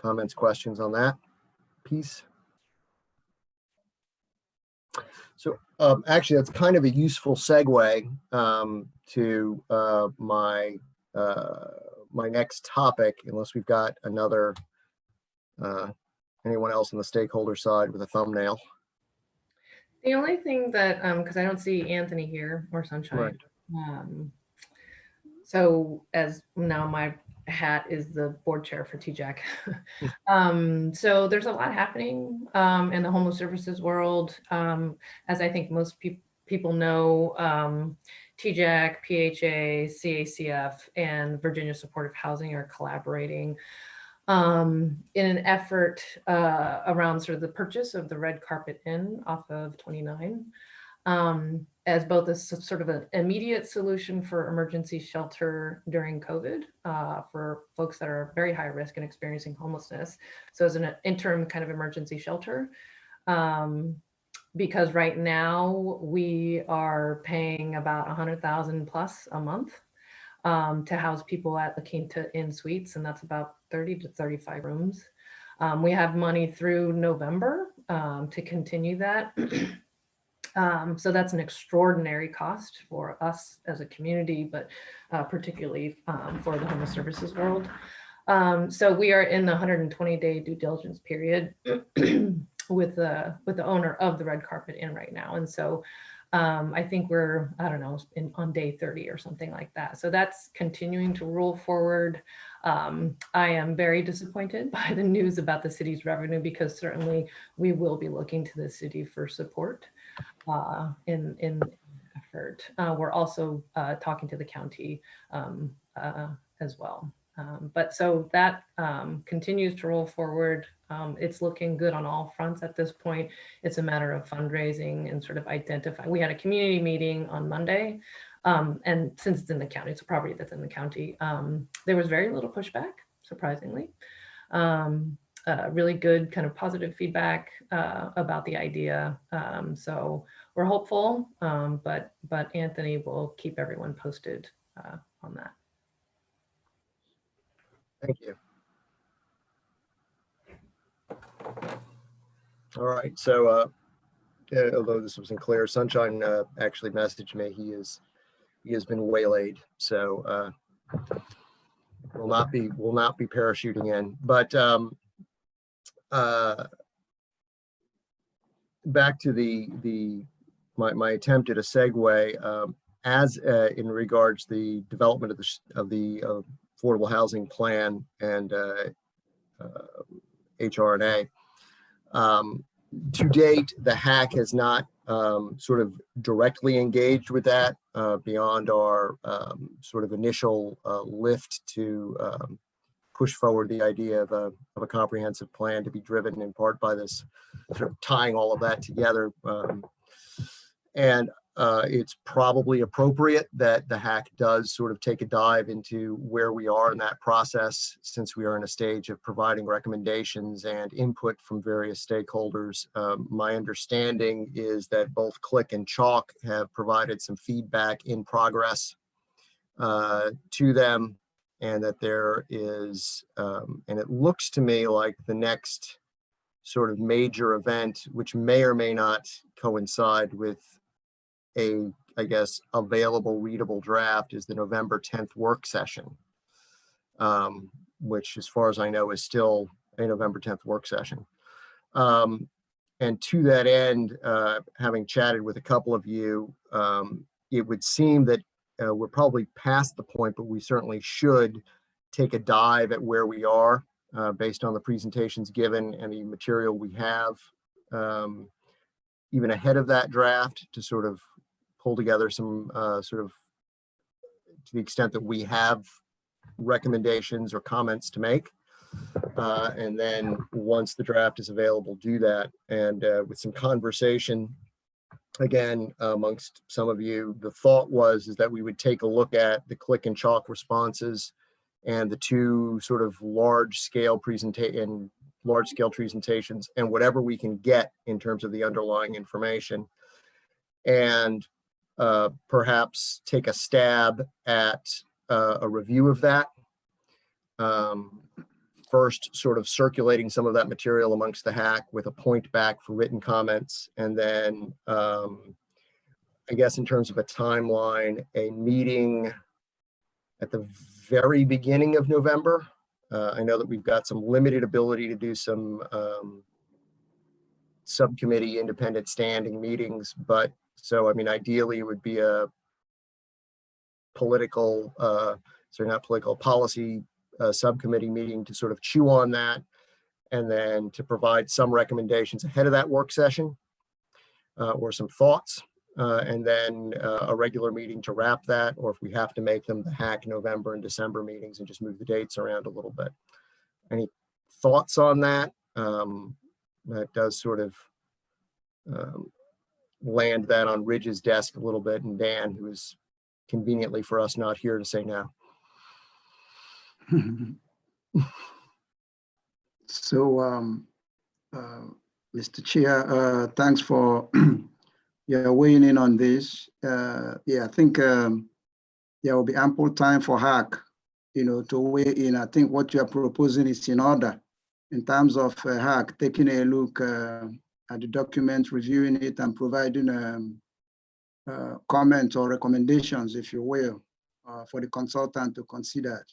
comments, questions on that piece? So actually, that's kind of a useful segue to my next topic, unless we've got another, anyone else on the stakeholder side with a thumbnail. The only thing that, because I don't see Anthony here or Sunshine. Right. So as now my hat is the board chair for TJAC. So there's a lot happening in the homeless services world. As I think most people know, TJAC, PHA, CACF, and Virginia Supportive Housing are collaborating in an effort around sort of the purchase of the Red Carpet Inn off of 29, as both a sort of an immediate solution for emergency shelter during COVID for folks that are very high risk and experiencing homelessness. So as an interim kind of emergency shelter, because right now we are paying about $100,000 plus a month to house people at La Quinta Inn Suites, and that's about 30 to 35 rooms. We have money through November to continue that. So that's an extraordinary cost for us as a community, but particularly for the homeless services world. So we are in the 120-day due diligence period with the owner of the Red Carpet Inn right now. And so I think we're, I don't know, on day 30 or something like that. So that's continuing to roll forward. I am very disappointed by the news about the city's revenue, because certainly we will be looking to the city for support in effort. We're also talking to the county as well. But so that continues to roll forward. It's looking good on all fronts at this point. It's a matter of fundraising and sort of identifying. We had a community meeting on Monday, and since it's in the county, it's a property that's in the county, there was very little pushback, surprisingly. Really good kind of positive feedback about the idea. So we're hopeful, but Anthony will keep everyone posted on that. Thank you. All right, so although this wasn't clear, Sunshine actually messaged me. He has been waylaid, so will not be parachuting in. But back to my attempt at a segue, as in regards the development of the affordable housing plan and HRNA. To date, the HAC has not sort of directly engaged with that beyond our sort of initial lift to push forward the idea of a comprehensive plan, to be driven in part by this sort of tying all of that together. And it's probably appropriate that the HAC does sort of take a dive into where we are in that process, since we are in a stage of providing recommendations and input from various stakeholders. My understanding is that both Click and Chalk have provided some feedback in progress to them, and that there is, and it looks to me like the next sort of major event, which may or may not coincide with a, I guess, available readable draft, is the November 10th work session, which as far as I know is still a November 10th work session. And to that end, having chatted with a couple of you, it would seem that we're probably past the point, but we certainly should take a dive at where we are based on the presentations given and the material we have, even ahead of that draft, to sort of pull together some sort of, to the extent that we have recommendations or comments to make. And then once the draft is available, do that. And with some conversation, again, amongst some of you, the thought is that we would take a look at the Click and Chalk responses and the two sort of large scale presentations and whatever we can get in terms of the underlying information, and perhaps take a stab at a review of that. First, sort of circulating some of that material amongst the HAC with a point back for written comments. And then I guess in terms of a timeline, a meeting at the very beginning of November. I know that we've got some limited ability to do some subcommittee independent standing meetings, but so, I mean, ideally it would be a political, policy subcommittee meeting to sort of chew on that, and then to provide some recommendations ahead of that work session or some thoughts, and then a regular meeting to wrap that, or if we have to make them the HAC November and December meetings and just move the dates around a little bit. Any thoughts on that? That does sort of land that on Ridge's desk a little bit, and Dan, who is conveniently for us not here to say no. So, Mr. Chair, thanks for your weighing in on this. Yeah, I think there will be ample time for HAC, to weigh in. I think what you are proposing is in order in terms of HAC taking a look at the document, reviewing it, and providing comments or recommendations, if you will, for the consultant to consider.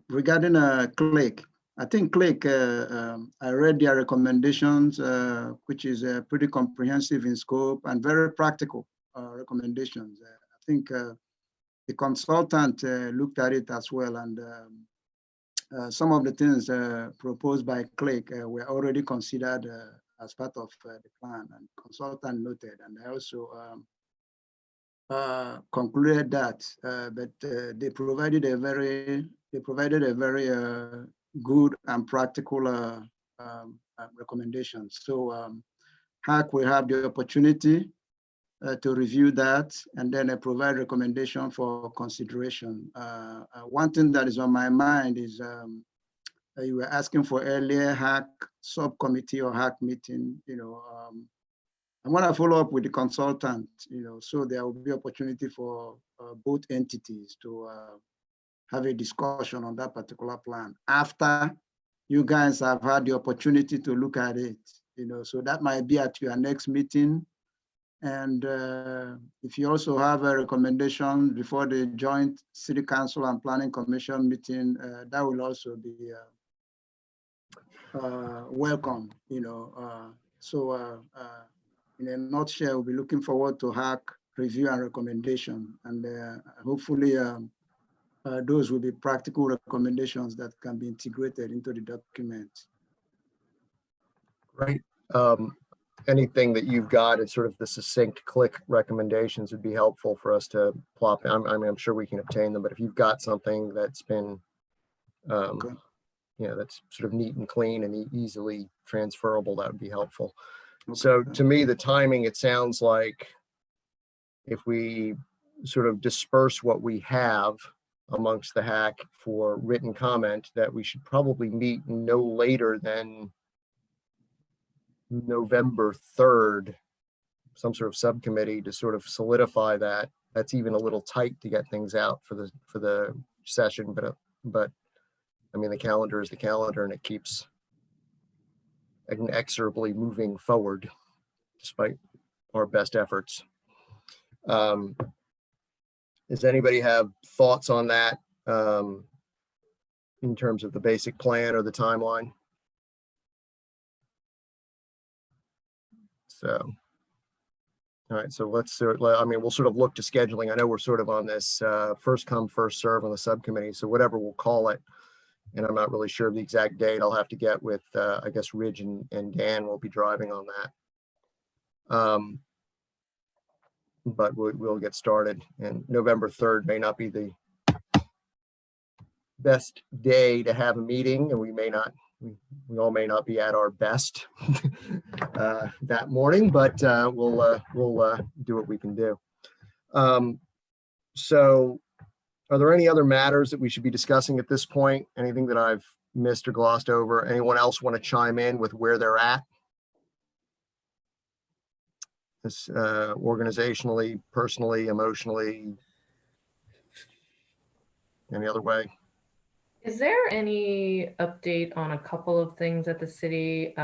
Regarding Click, I think Click, I read their recommendations, which is pretty comprehensive in scope and very practical recommendations. I think the consultant looked at it as well, and some of the things proposed by Click were already considered as part of the plan, and consultant noted, and I also concluded that, but they provided a very good and practical recommendations. So HAC will have the opportunity to review that and then provide recommendation for consideration. One thing that is on my mind is you were asking for earlier HAC subcommittee or HAC meeting. I'm going to follow up with the consultant, so there will be opportunity for both entities to have a discussion on that particular plan after you guys have had the opportunity to look at it, so that might be at your next meeting. And if you also have a recommendation before the joint City Council and Planning Commission meeting, that will also be welcome, So in a nutshell, we'll be looking forward to HAC review and recommendation, and hopefully those will be practical recommendations that can be integrated into the document. Great. Anything that you've got as sort of the succinct Click recommendations would be helpful for us to plop. I'm sure we can obtain them, but if you've got something that's been, that's sort of neat and clean and easily transferable, that would be helpful. So to me, the timing, it sounds like if we sort of disperse what we have amongst the hack for written comment, that we should probably meet no later than November 3rd, some sort of subcommittee to sort of solidify that. That's even a little tight to get things out for the session, but I mean, the calendar is the calendar, and it keeps inexorably moving forward despite our best efforts. Does anybody have thoughts on that in terms of the basic plan or the timeline? So, all right, so let's, I mean, we'll sort of look to scheduling. I know we're sort of on this first come, first serve on the subcommittee. So whatever we'll call it, and I'm not really sure of the exact date. I'll have to get with, I guess, Ridge and Dan will be driving on that. But we'll get started, and November 3rd may not be the best day to have a meeting, and we all may not be at our best that morning, but we'll do what we can do. So are there any other matters that we should be discussing at this point? Anything that I've missed or glossed over? Anyone else want to chime in with where they're at? This organizationally, personally, emotionally, any other way? Is there any update on a couple of things at the city?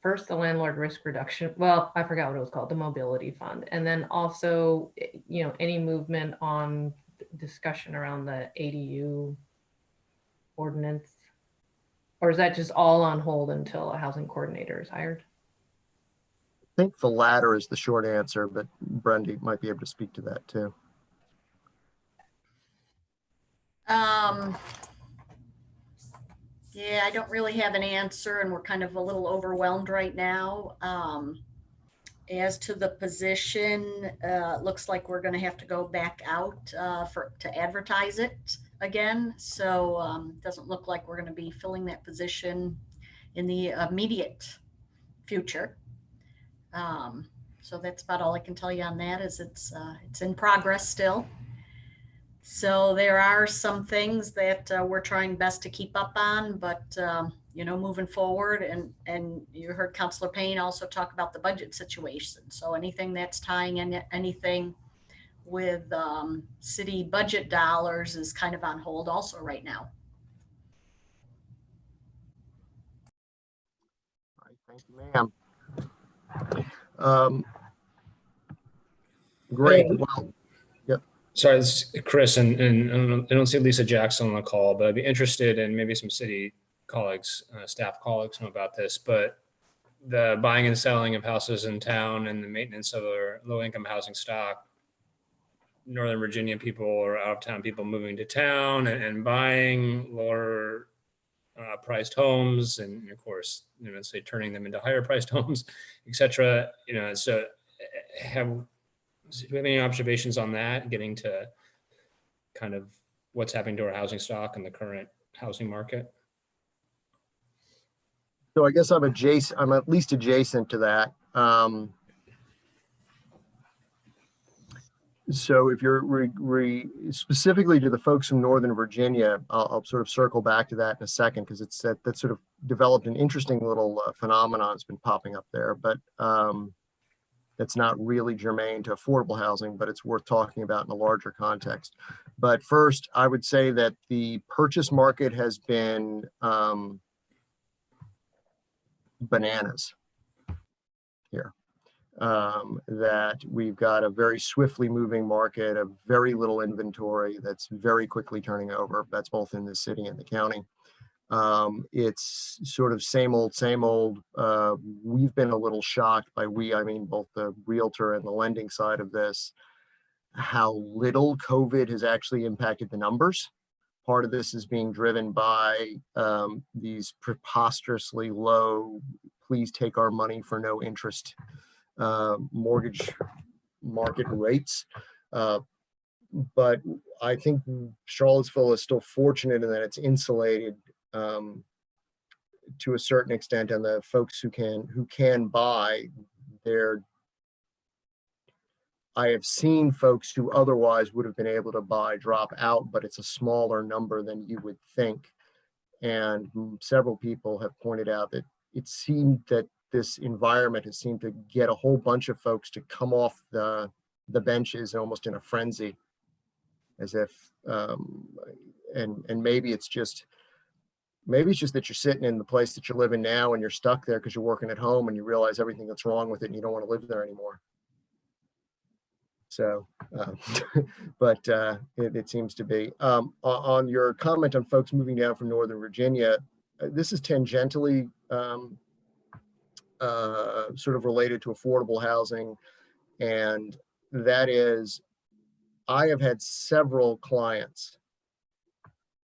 First, the landlord risk reduction. Well, I forgot what it was called, the mobility fund. And then also, any movement on discussion around the ADU ordinance? Or is that just all on hold until a housing coordinator is hired? I think the latter is the short answer, but Brendy might be able to speak to that too. Yeah, I don't really have an answer, and we're kind of a little overwhelmed right now. As to the position, looks like we're going to have to go back out to advertise it again. So doesn't look like we're going to be filling that position in the immediate future. So that's about all I can tell you on that. Is it's in progress still. So there are some things that we're trying best to keep up on, but moving forward, and you heard Councilor Payne also talk about the budget situation. So anything that's tying in anything with city budget dollars is kind of on hold also right now. All right, thank you, ma'am. Great. Well, yep. Sorry, this is Chris, and I don't see Lisa Jackson on the call, but I'd be interested in maybe some city colleagues, staff colleagues know about this, but the buying and selling of houses in town and the maintenance of our low-income housing stock. Northern Virginia people or out-of-town people moving to town and buying lower priced homes, and of course, say turning them into higher priced homes, etc. So do you have any observations on that, getting to kind of what's happening to our housing stock and the current housing market? So I guess I'm at least adjacent to that. So if you're specifically to the folks from Northern Virginia, I'll sort of circle back to that in a second, because it's that sort of developed an interesting little phenomenon that's been popping up there, but that's not really germane to affordable housing, but it's worth talking about in a larger context. But first, I would say that the purchase market has been bananas here. That we've got a very swiftly moving market, of very little inventory that's very quickly turning over. That's both in the city and the county. It's sort of same old, same old. We've been a little shocked by I mean both the realtor and the lending side of this, how little COVID has actually impacted the numbers. Part of this is being driven by these preposterously low, please take our money for no interest mortgage market rates. But I think Charlottesville is still fortunate in that it's insulated to a certain extent, and the folks who can buy, I have seen folks who otherwise would have been able to buy drop out, but it's a smaller number than you would think. And several people have pointed out that it seemed that this environment has seemed to get a whole bunch of folks to come off the benches almost in a frenzy, as if, and maybe it's just that you're sitting in the place that you're living now and you're stuck there because you're working at home and you realize everything that's wrong with it and you don't want to live there anymore. So, but it seems to be. On your comment on folks moving down from Northern Virginia, this is tangentially sort of related to affordable housing. And that is, I have had several clients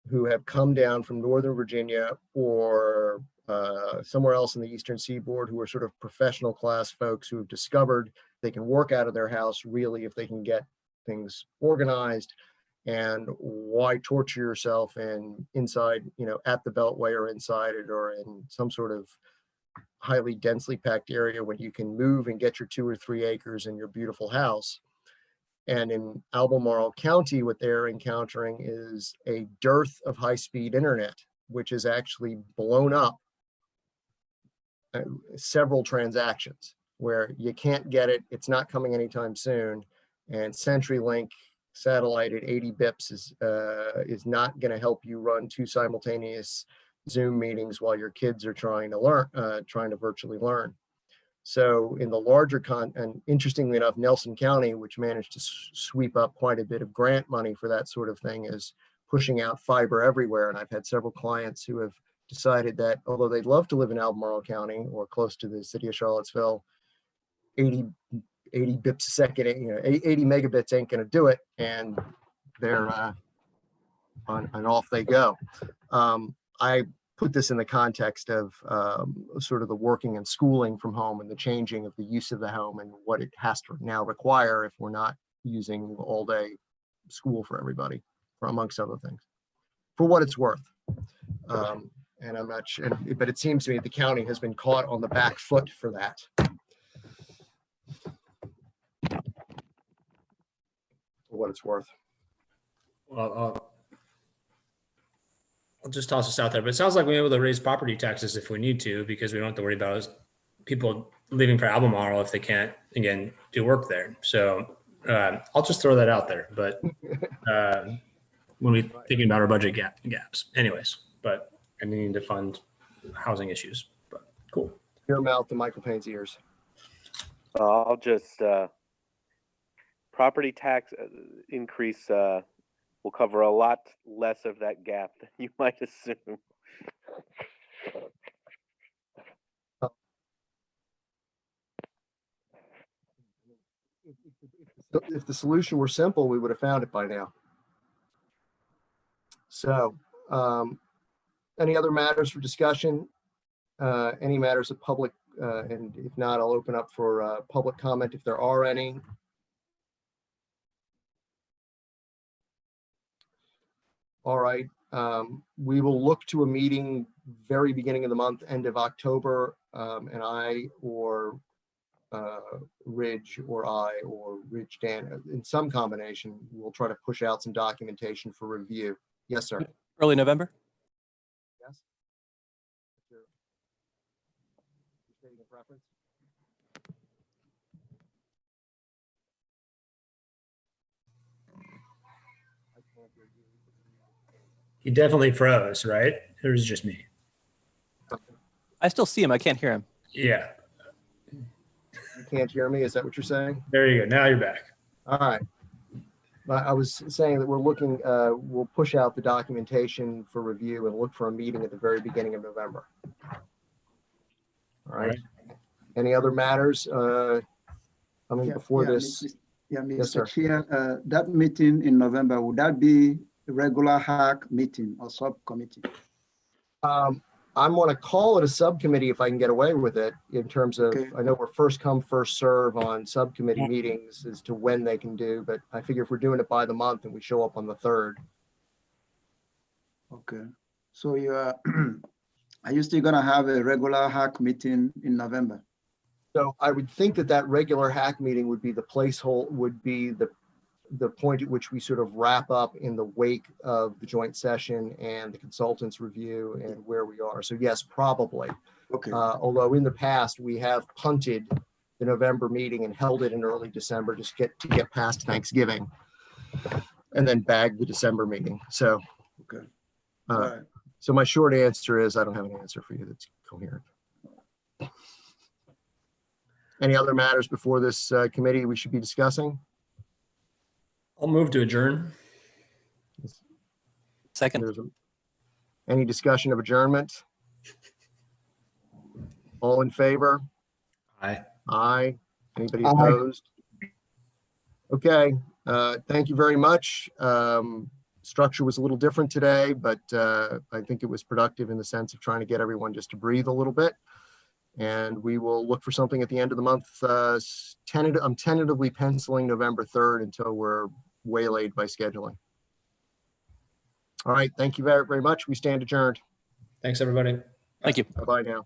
who have come down from Northern Virginia or somewhere else in the Eastern Seaboard, who are sort of professional class folks who have discovered they can work out of their house really if they can get things organized. And why torture yourself inside, at the Beltway or inside it or in some sort of highly densely packed area when you can move and get your 2 or 3 acres in your beautiful house. And in Albemarle County, what they're encountering is a dearth of high-speed internet, which has actually blown up several transactions where you can't get it. It's not coming anytime soon. And CenturyLink satellite at 80 bips is not going to help you run 2 simultaneous Zoom meetings while your kids are trying to virtually learn. So in the larger and interestingly enough, Nelson County, which managed to sweep up quite a bit of grant money for that sort of thing, is pushing out fiber everywhere. And I've had several clients who have decided that although they'd love to live in Albemarle County or close to the city of Charlottesville, 80 bips a second, 80 megabits ain't going to do it. And they're and off they go. I put this in the context of sort of the working and schooling from home and the changing of the use of the home and what it has to now require if we're not using all day school for everybody, amongst other things, for what it's worth. And I'm not sure, but it seems to me the county has been caught on the back foot for that. For what it's worth. Well, I'll just toss this out there, but it sounds like we're able to raise property taxes if we need to, because we don't have to worry about people leaving for Albemarle if they can't, again, do work there. So I'll just throw that out there. But when we're thinking about our budget gaps, anyways, but I need to fund housing issues. But cool. Your mouth to Michael Payne's ears. I'll just property tax increase will cover a lot less of that gap than you might assume. If the solution were simple, we would have found it by now. So, any other matters for discussion? Any matters of public, and if not, I'll open up for public comment if there are any. All right, we will look to a meeting very beginning of the month, end of October, and I or Ridge Dan, in some combination, we'll try to push out some documentation for review. Yes, sir. Early November? Yes. You're stating a preference? I can't hear you. He definitely froze, right? It was just me. I still see him. I can't hear him. Yeah. You can't hear me? Is that what you're saying? There you go. Now you're back. All right. I was saying that we're looking, we'll push out the documentation for review and look for a meeting at the very beginning of November. All right. Any other matters coming before this? Yeah, Yes, Mr. sir. Chair, that meeting in November, would that be a regular HAC meeting or subcommittee? I'm going to call it a subcommittee if I can get away with it in terms of, Okay. I know we're first come, first serve on subcommittee meetings as to when they can do, but I figure if we're doing it by the month and we show up on the 3rd. Okay. So you are Are you still gonna have a regular hack meeting in November? So I would think that that regular hack meeting would be the placeholder, would be the point at which we sort of wrap up in the wake of the joint session and the consultants review and where we are. So yes, probably. Okay, Although in the past, we have punted the November meeting and held it in early December just to get past Thanksgiving and then bag the December meeting. So, okay. All right. so my short answer is I don't have an answer for you that's coherent. Any other matters before this committee we should be discussing? I'll move to adjourn. Second. Any discussion of adjournment? All in favor? Aye. Aye. Anybody Aye. opposed? Okay, thank you very much. Structure was a little different today, but I think it was productive in the sense of trying to get everyone just to breathe a little bit. And we will look for something at the end of the month. I'm tentatively penciling November 3rd until we're waylaid by scheduling. All right, thank you very, very much. We stand adjourned. Thanks, everybody. Thank you. Bye-bye now.